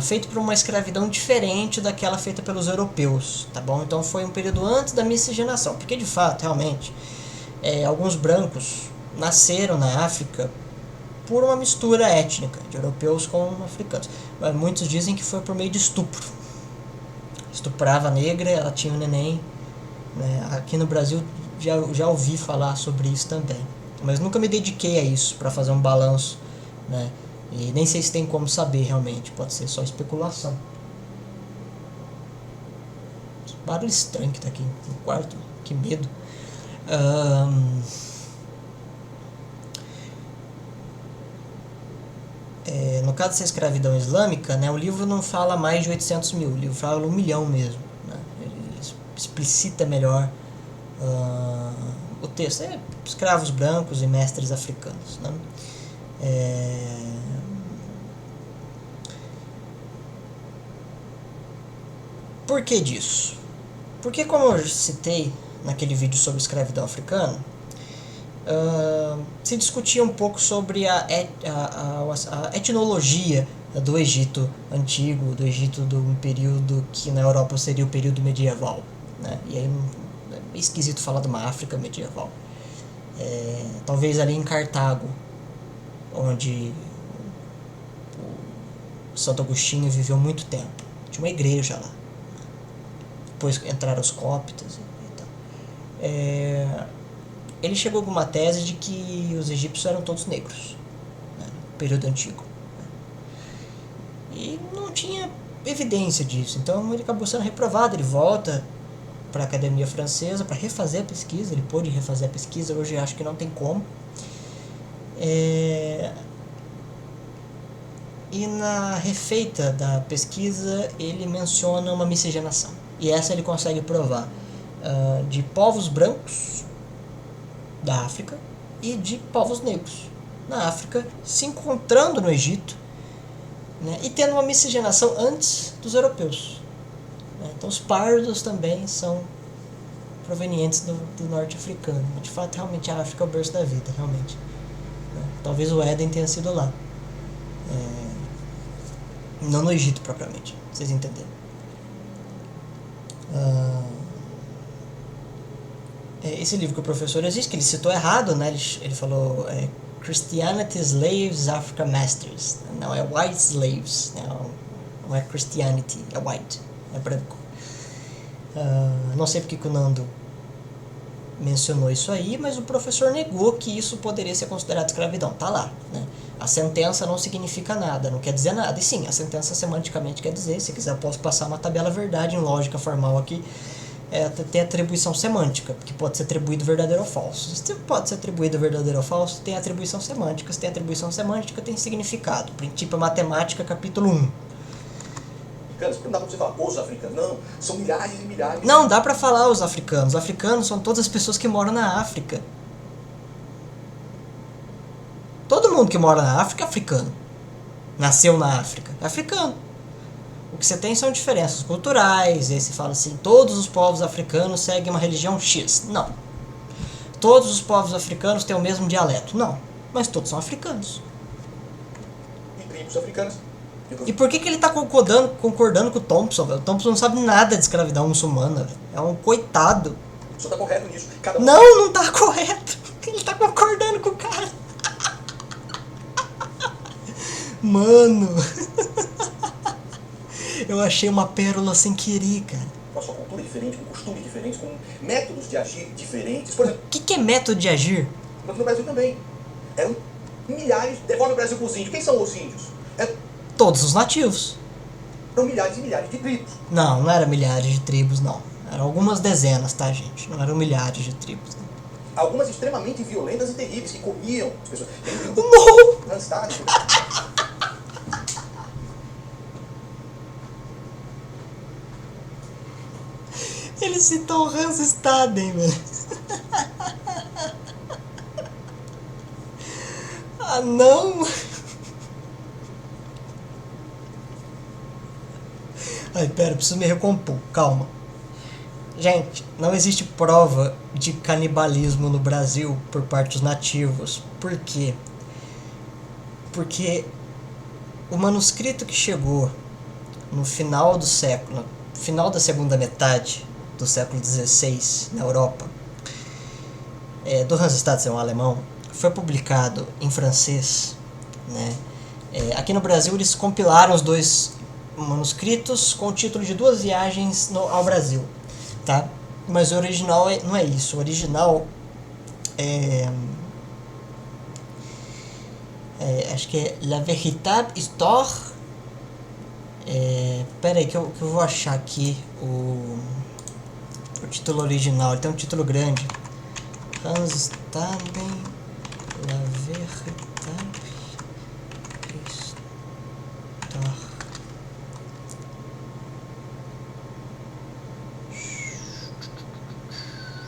feito por uma escravidão diferente daquela feita pelos europeus, tá bom? Então foi um período antes da miscigenação, porque de fato, realmente, alguns brancos nasceram na África por uma mistura étnica de europeus com africanos. Mas muitos dizem que foi por meio de estupro. Estuprava a negra, ela tinha um neném, né? Aqui no Brasil já ouvi falar sobre isso também, mas nunca me dediquei a isso para fazer um balanço, né? E nem sei se tem como saber realmente, pode ser só especulação. Barulho estranho que tá aqui no quarto, que medo. No caso dessa escravidão islâmica, né, o livro não fala mais de 800 mil, o livro fala 1 milhão mesmo, né? Ele explicita melhor o texto. Escravos brancos e mestres africanos, né? Por que disso? Porque, como eu citei naquele vídeo sobre escravidão africana, se discutia um pouco sobre a etnologia do Egito antigo, do Egito de um período que na Europa seria o período medieval, né? E aí é esquisito falar de uma África medieval. Talvez ali em Cartago, onde o Santo Agostinho viveu muito tempo. Tinha uma igreja lá. Depois entraram os coptas e tal. Ele chegou com uma tese de que os egípcios eram todos negros, né, no período antigo, né? E não tinha evidência disso, então ele acabou sendo reprovado. Ele volta para a Academia Francesa para refazer a pesquisa. Ele pôde refazer a pesquisa, hoje acho que não tem como. E na refeita da pesquisa ele menciona uma miscigenação, e essa ele consegue provar, de povos brancos da África e de povos negros na África se encontrando no Egito, né, e tendo uma miscigenação antes dos europeus, né? Então os pardos também são provenientes do norte africano. De fato, realmente a África é o berço da vida, realmente, né? Talvez o Éden tenha sido lá, não no Egito propriamente, vocês entenderam. Esse livro que o professor existe, que ele citou errado, né? Ele falou Christianity Slaves, Africa Masters. Não, é White Slaves, não é Christianity, é White, é branco. Não sei porque que o Nando mencionou isso aí, mas o professor negou que isso poderia ser considerado escravidão. Tá lá, né? A sentença não significa nada, não quer dizer nada. E sim, a sentença semanticamente quer dizer, se quiser eu posso passar uma tabela verdade em lógica formal aqui, tem atribuição semântica, que pode ser atribuído verdadeiro ou falso. Se pode ser atribuído verdadeiro ou falso, tem atribuição semântica. Se tem atribuição semântica, tem significado. Princípio Matemática, capítulo 1. Não dá pra você falar os africanos, não, são milhares e milhares. Não, dá pra falar os africanos. Os africanos são todas as pessoas que moram na África. Todo mundo que mora na África é africano. Nasceu na África, é africano. O que você tem são diferenças culturais. Aí você fala assim, todos os povos africanos seguem uma religião X. Não. Todos os povos africanos têm o mesmo dialeto. Não. Mas todos são africanos. E tribos africanas. E por que ele tá concordando com o Thompson, velho? O Thompson não sabe nada de escravidão muçulmana, velho. É um coitado. O senhor tá correto nisso. Cada Não tá correto. Ele tá concordando com o cara. Mano. Eu achei uma pérola sem querer, cara. com a sua cultura diferente, com costumes diferentes, com métodos de agir diferentes. Por exemplo, O que é método de agir? no Brasil também. Eram milhares, devolve o Brasil para os índios. Quem são os índios? Todos os nativos. Eram milhares e milhares de tribos. Não era milhares de tribos, não. Eram algumas dezenas, tá, gente? Não eram milhares de tribos, não. Algumas extremamente violentas e terríveis, que comiam as pessoas. Não! Randstad. Ele citou o Hans Staden, velho. Ah, não! Ai, pera, eu preciso me recompor, calma. Gente, não existe prova de canibalismo no Brasil por parte dos nativos. Por quê? Porque o manuscrito que chegou no final do século, no final da segunda metade do século XVI na Europa, do Hans Staden, um alemão, foi publicado em francês, né? Aqui no Brasil eles compilaram os dois manuscritos com o título de Duas Viagens ao Brasil, tá? Mas o original não é isso. O original acho que é La Véritable Histoire. Pera aí que eu vou achar aqui o título original. Ele tem um título grande. Hans Staden, La Véritable Histoire.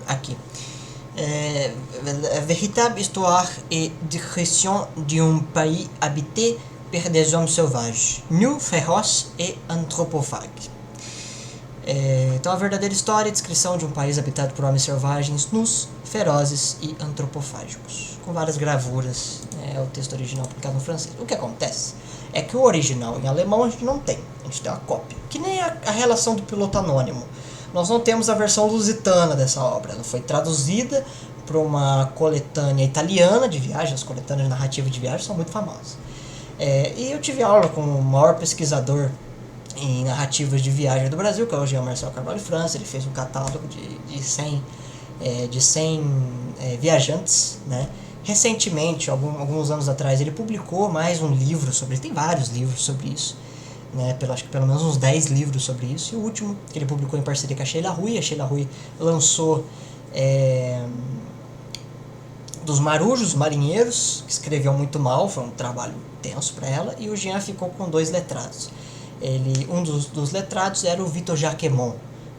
Aqui. La véritable histoire et description d'un pays habité par des hommes sauvages, nus, féroces et anthropophages. Então, a verdadeira história e descrição de um país habitado por homens selvagens, nus, ferozes e antropofágicos, com várias gravuras. É o texto original publicado no francês. O que acontece é que o original em alemão a gente não tem, a gente tem uma cópia, que nem a relação do piloto anônimo. Nós não temos a versão lusitana dessa obra. Ela foi traduzida para uma coletânea italiana de viagem. As coletâneas de narrativa de viagem são muito famosas. E eu tive aula com o maior pesquisador em narrativas de viagem do Brasil, que é o Jean Marcel Carvalho França. Ele fez um catálogo de 100 viajantes, né? Recentemente, alguns anos atrás, ele publicou mais um livro sobre... Ele tem vários livros sobre isso. Né, acho que pelo menos uns 10 livros sobre isso. E o último que ele publicou em parceria com a Sheila Rui. A Sheila Rui lançou dos marujos marinheiros, que escreveu muito mal, foi um trabalho tenso para ela. E o Jean ficou com 2 letrados. Um dos letrados era o Vitor Jacquemont,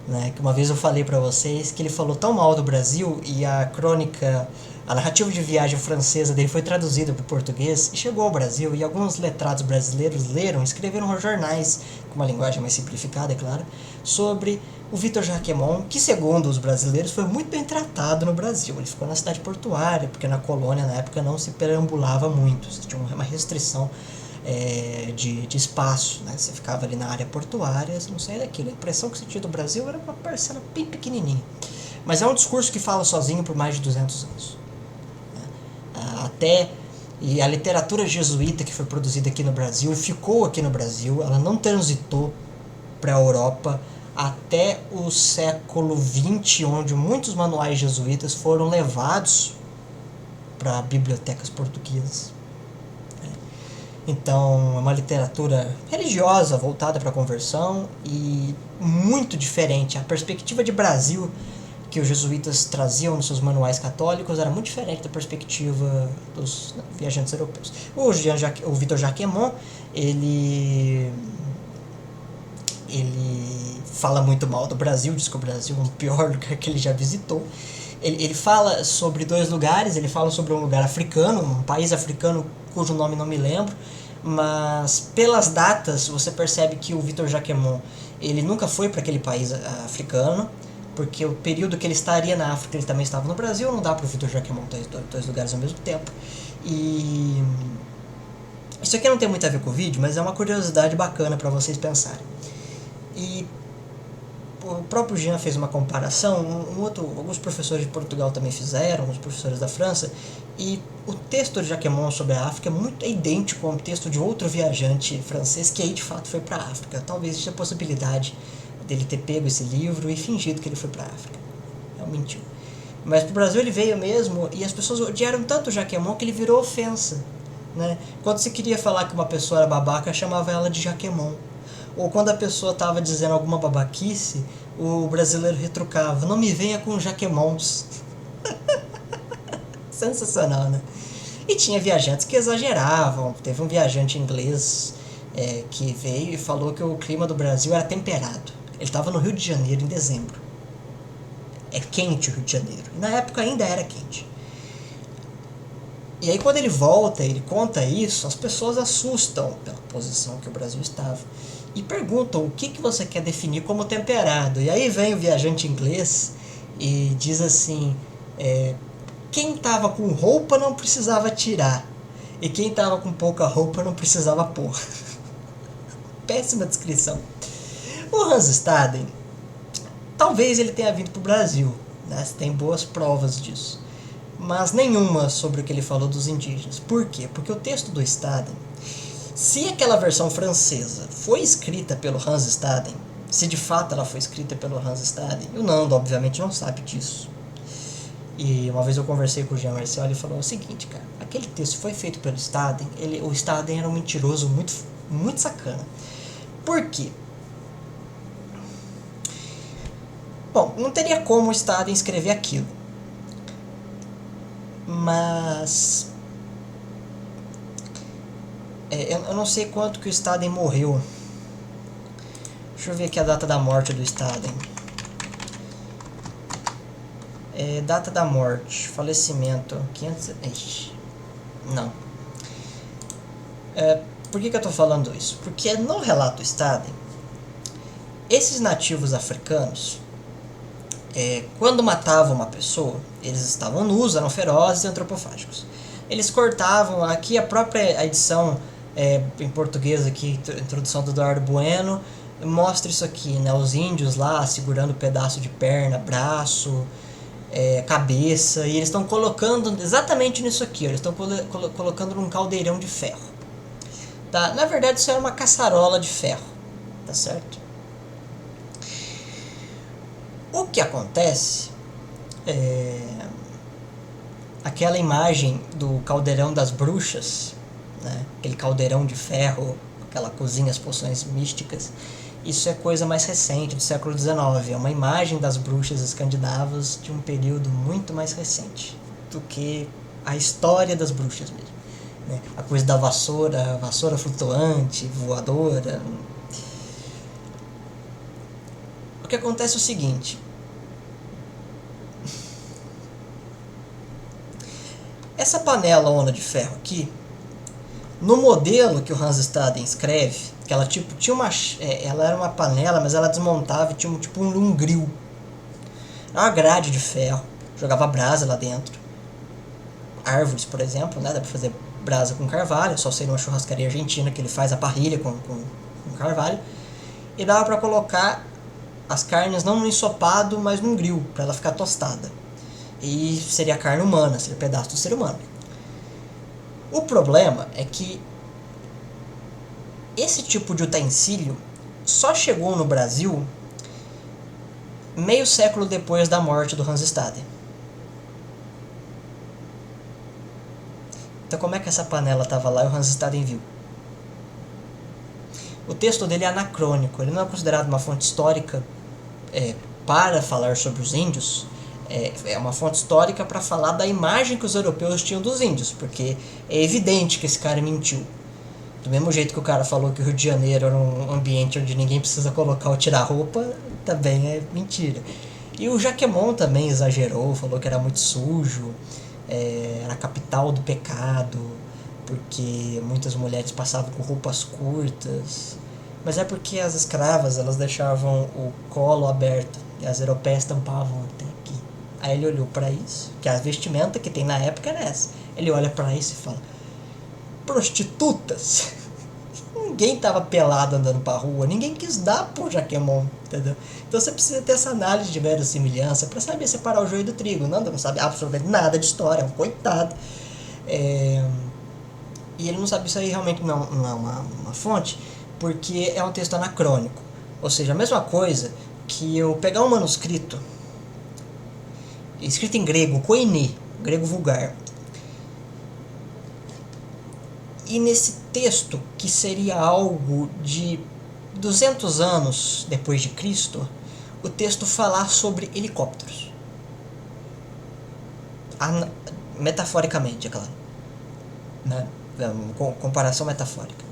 né, que uma vez eu falei para vocês que ele falou tão mal do Brasil, e a crônica, a narrativa de viagem francesa dele foi traduzida para o português e chegou ao Brasil, e alguns letrados brasileiros leram, escreveram jornais, com uma linguagem mais simplificada, é claro, sobre o Vitor Jacquemont, que segundo os brasileiros foi muito bem tratado no Brasil. Ele ficou na cidade portuária, porque na colônia na época não se perambulava muito, tinha uma restrição de espaço, né? Você ficava ali na área portuária, você não saía daquilo. A impressão que você tinha do Brasil era uma parcela bem pequenininha. Mas é um discurso que fala sozinho por mais de 200 anos. E a literatura jesuíta que foi produzida aqui no Brasil ficou aqui no Brasil, ela não transitou para a Europa até o século XX, onde muitos manuais jesuítas foram levados para bibliotecas portuguesas. Então, é uma literatura religiosa voltada para a conversão e muito diferente. A perspectiva de Brasil que os jesuítas traziam nos seus manuais católicos era muito diferente da perspectiva dos viajantes europeus. O Vitor Jacquemont, ele fala muito mal do Brasil, diz que o Brasil é o pior lugar que ele já visitou. Ele fala sobre 2 lugares, ele fala sobre um lugar africano, um país africano cujo nome não me lembro, mas pelas datas você percebe que o Vitor Jacquemont ele nunca foi para aquele país africano, porque o período que ele estaria na África ele também estava no Brasil. Não dá para o Vitor Jacquemont ter 2 lugares ao mesmo tempo. E Isso aqui não tem muito a ver com o vídeo, mas é uma curiosidade bacana para vocês pensarem. E o próprio Jean fez uma comparação, alguns professores de Portugal também fizeram, alguns professores da França, e o texto de Jacquemont sobre a África é idêntico ao texto de outro viajante francês que aí de fato foi para a África. Talvez exista a possibilidade dele ter pego esse livro e fingido que ele foi para a África. Não, mentiu. Mas para o Brasil ele veio mesmo, e as pessoas odiaram tanto o Jacquemont que ele virou ofensa. Né? Quando se queria falar que uma pessoa era babaca, chamava ela de Jacquemont. Ou quando a pessoa estava dizendo alguma babaquice, o brasileiro retrucava: não me venha com Jacquemonts. Sensacional, né? E tinha viajantes que exageravam. Teve um viajante inglês que veio e falou que o clima do Brasil era temperado. Ele estava no Rio de Janeiro em dezembro. É quente o Rio de Janeiro. E na época ainda era quente. E aí quando ele volta, ele conta isso, as pessoas assustam pela posição que o Brasil estava. E perguntam o que você quer definir como temperado. E aí vem o viajante inglês e diz assim, quem estava com roupa não precisava tirar. E quem estava com pouca roupa não precisava pôr. Péssima descrição. O Hans Staden, talvez ele tenha vindo para o Brasil, né? Tem boas provas disso. Mas nenhuma sobre o que ele falou dos indígenas. Por quê? Porque o texto do Staden, se aquela versão francesa foi escrita pelo Hans Staden, se de fato ela foi escrita pelo Hans Staden, o Nando obviamente não sabe disso. E uma vez eu conversei com o Jean Marcel e ele falou o seguinte, cara, aquele texto foi feito pelo Staden, o Staden era um mentiroso muito, muito sacana. Por quê? Bom, não teria como o Staden escrever aquilo. Mas eu não sei quanto que o Staden morreu. Deixa eu ver aqui a data da morte do Staden. Data da morte, falecimento 500. Não. Por que eu estou falando isso? Porque no relato do Staden, esses nativos africanos, quando matavam uma pessoa, eles estavam nus, eram ferozes e antropofágicos. Eles cortavam, aqui a própria edição em português, aqui, a introdução do Eduardo Bueno, mostra isso aqui, né? Os índios lá segurando um pedaço de perna, braço, cabeça, e eles estão colocando exatamente nisso aqui, eles estão colocando num caldeirão de ferro. Tá? Na verdade isso era uma caçarola de ferro, tá certo? O que acontece aquela imagem do caldeirão das bruxas, né? Aquele caldeirão de ferro, aquela cozinha, as poções místicas, isso é coisa mais recente, do século XIX, é uma imagem das bruxas escandinavas de um período muito mais recente do que a história das bruxas mesmo, né? A coisa da vassoura flutuante, voadora. O que acontece é o seguinte: essa panela de ferro aqui, no modelo que o Hans Staden escreve, que ela tipo tinha ela era uma panela, mas ela desmontava e tinha um grill. Era uma grade de ferro, jogava brasa lá dentro. Árvores, por exemplo, né? Dá pra fazer brasa com carvalho, só sei numa churrascaria argentina que ele faz a parrilha com carvalho. E dava pra colocar as carnes não no ensopado, mas num grill, para ela ficar tostada. E seria carne humana, seria pedaço do ser humano. O problema é que esse tipo de utensílio só chegou no Brasil meio século depois da morte do Hans Staden. Então como é que essa panela estava lá e o Hans Staden viu? O texto dele é anacrônico, ele não é considerado uma fonte histórica para falar sobre os índios. É uma fonte histórica para falar da imagem que os europeus tinham dos índios, porque é evidente que esse cara mentiu. Do mesmo jeito que o cara falou que o Rio de Janeiro era um ambiente onde ninguém precisa colocar ou tirar roupa, também é mentira. E o Jacquemont também exagerou, falou que era muito sujo, era a capital do pecado, porque muitas mulheres passavam com roupas curtas. Mas é porque as escravas, elas deixavam o colo aberto e as europeias tampavam até aqui. Aí ele olhou para isso, que a vestimenta que tem na época era essa. Ele olha para isso e fala: prostitutas. Ninguém tava pelado andando pra rua, ninguém quis dar pro Jaquemon, entendeu? Então você precisa ter essa análise de verossimilhança para saber separar o joio do trigo. Nanda não sabe absolutamente nada de história, é um coitado. E ele não sabe isso aí, realmente não é uma fonte, porque é um texto anacrônico. Ou seja, a mesma coisa que eu pegar um manuscrito escrito em grego, koiné, grego vulgar, e nesse texto, que seria algo de 200 anos depois de Cristo, o texto falar sobre helicópteros. Metaforicamente, é claro. Né? Comparação metafórica.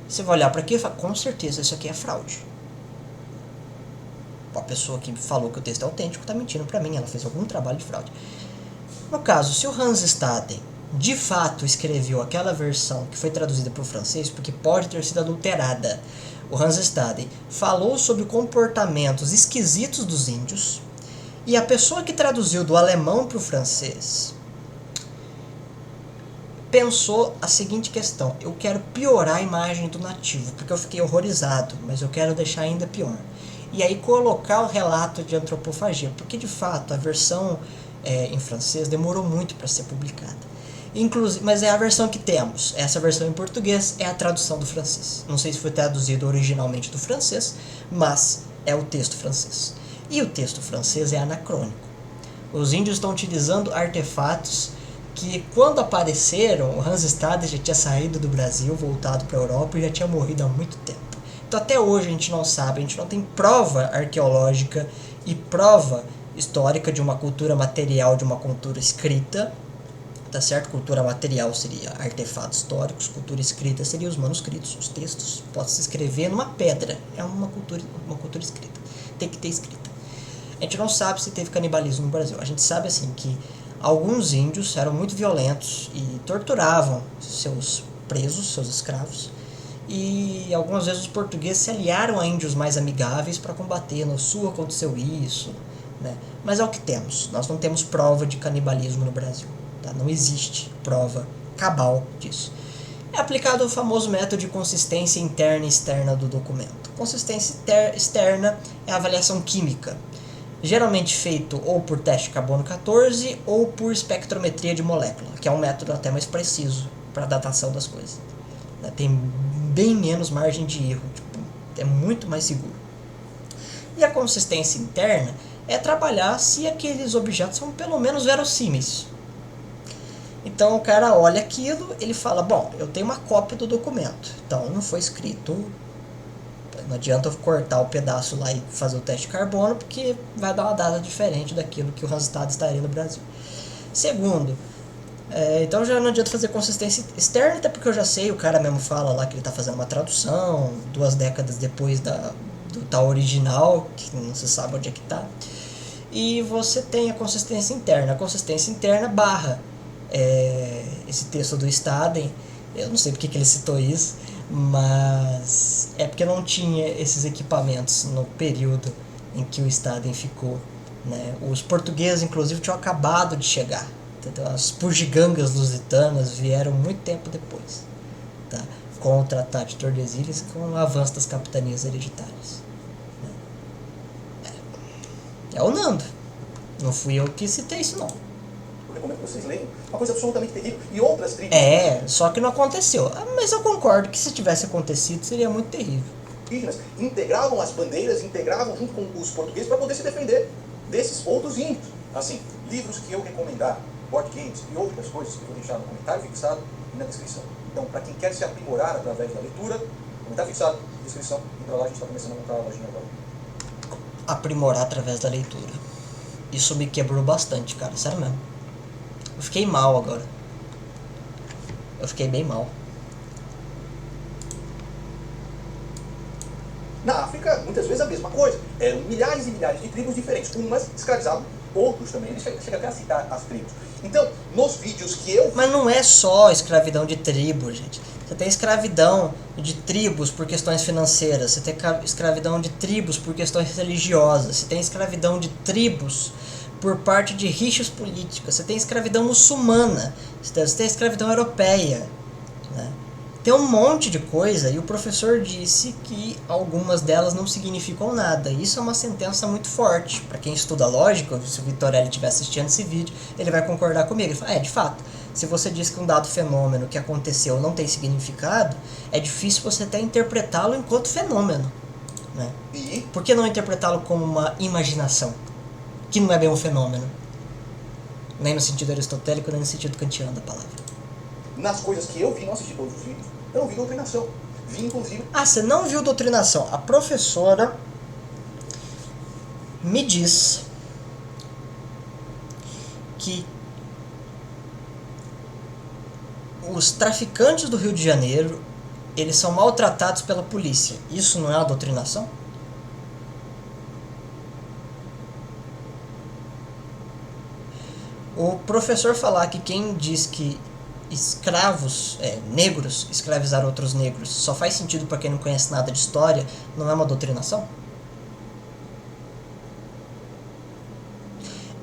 Você vai olhar para aqui e falar, com certeza isso aqui é fraude. A pessoa que falou que o texto é autêntico está mentindo para mim, ela fez algum trabalho de fraude. No caso, se o Hans Staden de fato escreveu aquela versão que foi traduzida para o francês, porque pode ter sido adulterada, o Hans Staden falou sobre comportamentos esquisitos dos índios, e a pessoa que traduziu do alemão para o francês pensou a seguinte questão: eu quero piorar a imagem do nativo, porque eu fiquei horrorizado, mas eu quero deixar ainda pior. E aí colocar o relato de antropofagia, porque de fato a versão em francês demorou muito para ser publicada. Inclusive, mas é a versão que temos. Essa versão em português é a tradução do francês. Não sei se foi traduzido originalmente do francês, mas é o texto francês. E o texto francês é anacrônico. Os índios estão utilizando artefatos que, quando apareceram, o Hans Staden já tinha saído do Brasil, voltado para a Europa e já tinha morrido há muito tempo. Então até hoje a gente não sabe, a gente não tem prova arqueológica e prova histórica de uma cultura material, de uma cultura escrita. Tá certo? Cultura material seria artefatos históricos, cultura escrita seria os manuscritos, os textos. Pode se escrever numa pedra, é uma cultura escrita, tem que ter escrita. A gente não sabe se teve canibalismo no Brasil. A gente sabe assim que alguns índios eram muito violentos e torturavam seus presos, seus escravos, e algumas vezes os portugueses se aliaram a índios mais amigáveis para combater. No sul aconteceu isso, né? Mas é o que temos, nós não temos prova de canibalismo no Brasil. Tá? Não existe prova cabal disso. É aplicado o famoso método de consistência interna e externa do documento. Consistência externa é a avaliação química, geralmente feito ou por teste de carbono 14 ou por espectrometria de molécula, que é um método até mais preciso para a datação das coisas. Tem bem menos margem de erro, é muito mais seguro. E a consistência interna é trabalhar se aqueles objetos são pelo menos verossímeis. Então o cara olha aquilo, ele fala, bom, eu tenho uma cópia do documento, então não foi escrito, não adianta eu cortar o pedaço lá e fazer o teste de carbono, porque vai dar uma data diferente daquilo que o resultado estaria no Brasil. Segundo, então já não adianta fazer consistência externa, até porque eu já sei, o cara mesmo fala lá que ele está fazendo uma tradução, 2 décadas depois do tal original, que não se sabe onde é que está. E você tem a consistência interna. A consistência interna barra esse texto do Staden. Eu não sei porque que ele citou isso, mas é porque não tinha esses equipamentos no período em que o Staden ficou, né? Os portugueses, inclusive, tinham acabado de chegar. Entendeu? As bugigangas lusitanas vieram muito tempo depois, tá? Com o Tratado de Tordesilhas e com o avanço das capitanias hereditárias. É o Nando. Não fui eu que citei isso, não. Eu recomendo que vocês leiam. Uma coisa absolutamente terrível. E outras tribos. Só que não aconteceu. Mas eu concordo que se tivesse acontecido seria muito terrível. Indígenas integravam as bandeiras, integravam junto com os portugueses para poder se defender desses outros índios. Assim, livros que eu recomendar, board games e outras coisas que eu vou deixar no comentário fixado e na descrição. Então, para quem quer se aprimorar através da leitura, comentário fixado, descrição, e para lá a gente está começando a montar a lojinha agora. Aprimorar através da leitura. Isso me quebrou bastante, cara, sério mesmo. Eu fiquei mal agora. Eu fiquei bem mal. Na África, muitas vezes a mesma coisa. Eram milhares e milhares de tribos diferentes. Umas escravizavam, outros também. Ele chega até a citar as tribos. Então, nos vídeos que eu... Mas não é só escravidão de tribo, gente. Você tem escravidão de tribos por questões financeiras. Você tem escravidão de tribos por questões religiosas. Você tem escravidão de tribos por parte de rixas políticas. Você tem escravidão muçulmana. Você tem escravidão europeia, né? Tem um monte de coisa e o professor disse que algumas delas não significam nada. Isso é uma sentença muito forte. Para quem estuda lógica, se o Vitorelli estiver assistindo esse vídeo, ele vai concordar comigo. Ele fala, de fato, se você diz que um dado fenômeno que aconteceu não tem significado, é difícil você até interpretá-lo enquanto fenômeno. Né? E Por que não interpretá-lo como uma imaginação? Que não é bem um fenômeno. Nem no sentido aristotélico, nem no sentido kantiano da palavra. nas coisas que eu vi, não assisti todos os vídeos, eu não vi doutrinação. Vi, inclusive, Ah, você não viu doutrinação. A professora me diz que os traficantes do Rio de Janeiro, eles são maltratados pela polícia. Isso não é uma doutrinação? O professor falar que quem diz que escravos, negros, escravizaram outros negros, só faz sentido para quem não conhece nada de história, não é uma doutrinação?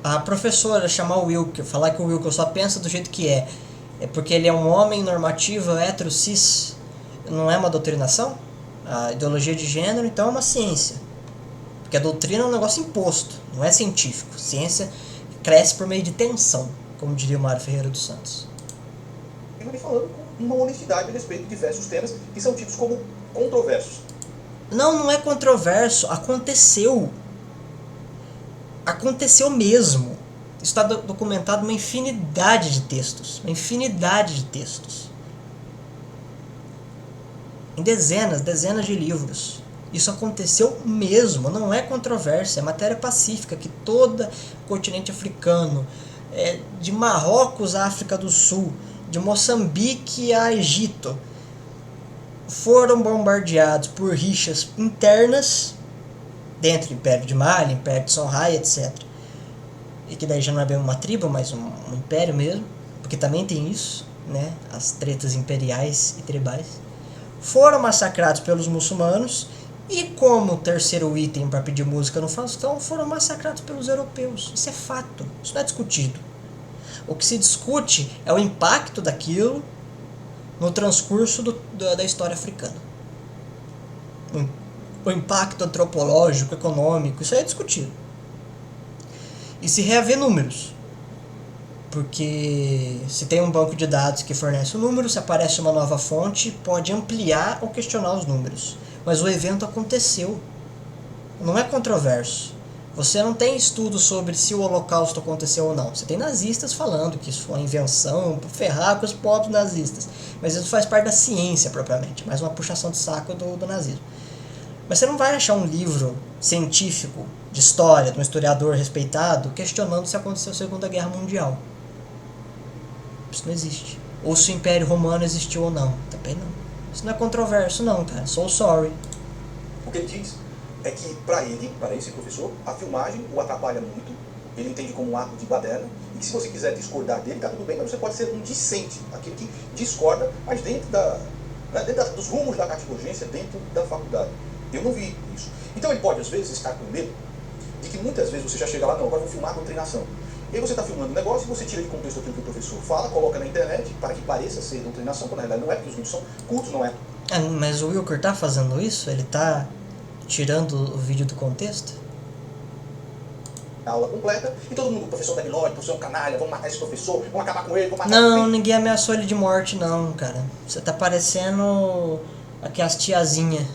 A professora chamar o Wilker, falar que o Wilker só pensa do jeito que é porque ele é um homem normativo, hétero, cis, não é uma doutrinação? A ideologia de gênero, então, é uma ciência. Porque a doutrina é um negócio imposto, não é científico. Ciência cresce por meio de tensão, como diria o Mário Ferreira dos Santos. eu me falando com uma honestidade a respeito de diversos temas que são tidos como controversos. Não é controverso, aconteceu. Aconteceu mesmo. Isso está documentado uma infinidade de textos. Uma infinidade de textos. Em dezenas de livros. Isso aconteceu mesmo, não é controvérsia, é matéria pacífica que todo o continente africano, de Marrocos à África do Sul, de Moçambique a Egito, foram bombardeados por rixas internas dentro do Império de Mali, Império de Songhai, etc. E que daí já não é bem uma tribo, mas um império mesmo, porque também tem isso, né? As tretas imperiais e tribais. Foram massacrados pelos muçulmanos e, como terceiro item para pedir música no Faustão, foram massacrados pelos europeus. Isso é fato, isso não é discutido. O que se discute é o impacto daquilo no transcurso da história africana. O impacto antropológico, econômico, isso aí é discutido. E se reaver números. Porque se tem um banco de dados que fornece o número, se aparece uma nova fonte, pode ampliar ou questionar os números. Mas o evento aconteceu. Não é controverso. Você não tem estudo sobre se o Holocausto aconteceu ou não. Você tem nazistas falando que isso foi uma invenção para ferrar com os pobres nazistas. Mas isso faz parte da ciência propriamente. Mais uma puxação de saco do nazismo. Mas você não vai achar um livro científico de história, de um historiador respeitado, questionando se aconteceu a Segunda Guerra Mundial. Isso não existe. Ou se o Império Romano existiu ou não. Também não. Isso não é controverso não, cara. So sorry. O que ele diz é que, para esse professor, a filmagem o atrapalha muito, ele entende como um ato de baderna, e que se você quiser discordar dele, tá tudo bem, mas você pode ser um dissente, aquele que discorda, mas dentro dos rumos da categorigência, dentro da faculdade. Eu não vi isso. Então ele pode, às vezes, estar com medo de que muitas vezes você já chega lá, não, agora vou filmar a doutrinação. E aí você está filmando um negócio e você tira de contexto aquilo que o professor fala, coloca na internet para que pareça ser doutrinação, quando na realidade não é, porque os vídeos são curtos, não é? Mas o Wilker tá fazendo isso? Ele tá tirando o vídeo do contexto? A aula completa, e todo mundo, o professor Danilóide, o professor é um canalha, vamos matar esse professor, vamos acabar com ele, vamos matar Não, ele. ninguém ameaçou ele de morte não, cara. Você tá parecendo aquelas tiazinha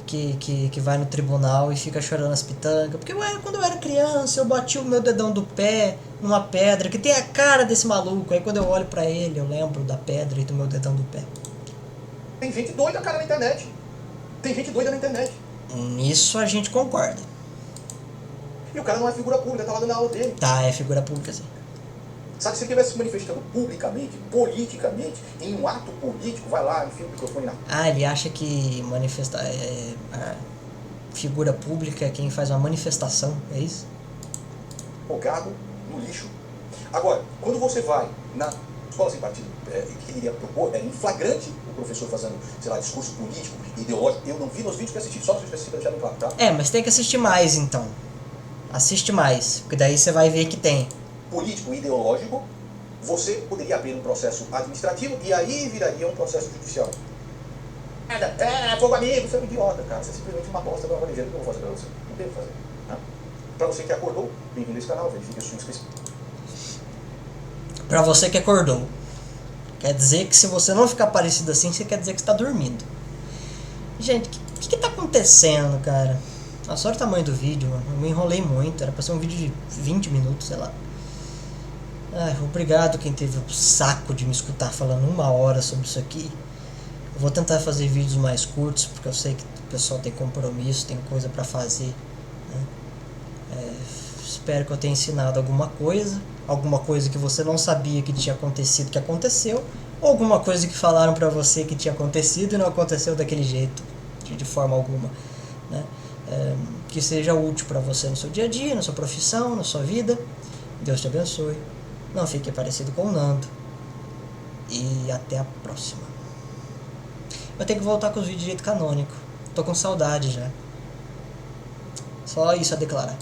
que vai no tribunal e fica chorando as pitangas. Porque quando eu era criança eu bati o meu dedão do pé numa pedra que tem a cara desse maluco. Aí quando eu olho pra ele eu lembro da pedra e do meu dedão do pé. Tem gente doida, cara, na internet. Tem gente doida na internet. Nisso a gente concorda. E o cara não é figura pública, tá lá dando a aula dele. Tá, é figura pública sim. Sabe, se ele estivesse se manifestando publicamente, politicamente, em um ato político, vai lá, enfia o microfone na... Ele acha que manifestar a figura pública é quem faz uma manifestação, é isso? Jogado no lixo. Agora, quando você vai na escola sem partido, que ele iria propor, era em flagrante o professor fazendo, sei lá, discurso político, ideológico. Eu não vi nos vídeos que assisti, só se eu tivesse deixado claro, tá? Mas tem que assistir mais então. Assiste mais, porque daí você vai ver que tem. Político, ideológico, você poderia abrir um processo administrativo e aí viraria um processo judicial. Fogo amigo, você é um idiota, cara. Você é simplesmente uma bosta, não vai dizer o que eu vou fazer pra você. Não devo fazer. Né? Pra você que acordou, bem-vindo a esse canal, verifique a sua inscrição. Pra você que acordou. Quer dizer que se você não ficar parecido assim, você quer dizer que está dormindo. Gente, o que tá acontecendo, cara? Nossa, olha o tamanho do vídeo, mano. Eu me enrolei muito. Era pra ser um vídeo de 20 minutos, sei lá. Ai, obrigado quem teve o saco de me escutar falando 1 hora sobre isso aqui. Eu vou tentar fazer vídeos mais curtos, porque eu sei que o pessoal tem compromisso, tem coisa pra fazer, né? Espero que eu tenha ensinado alguma coisa que você não sabia que tinha acontecido, que aconteceu, ou alguma coisa que falaram pra você que tinha acontecido e não aconteceu daquele jeito, de forma alguma, né? Que seja útil pra você no seu dia a dia, na sua profissão, na sua vida. Deus te abençoe. Não fique parecido com o Nando. E até a próxima. Eu tenho que voltar com os vídeos de jeito canônico. Tô com saudade já. Só isso a declarar.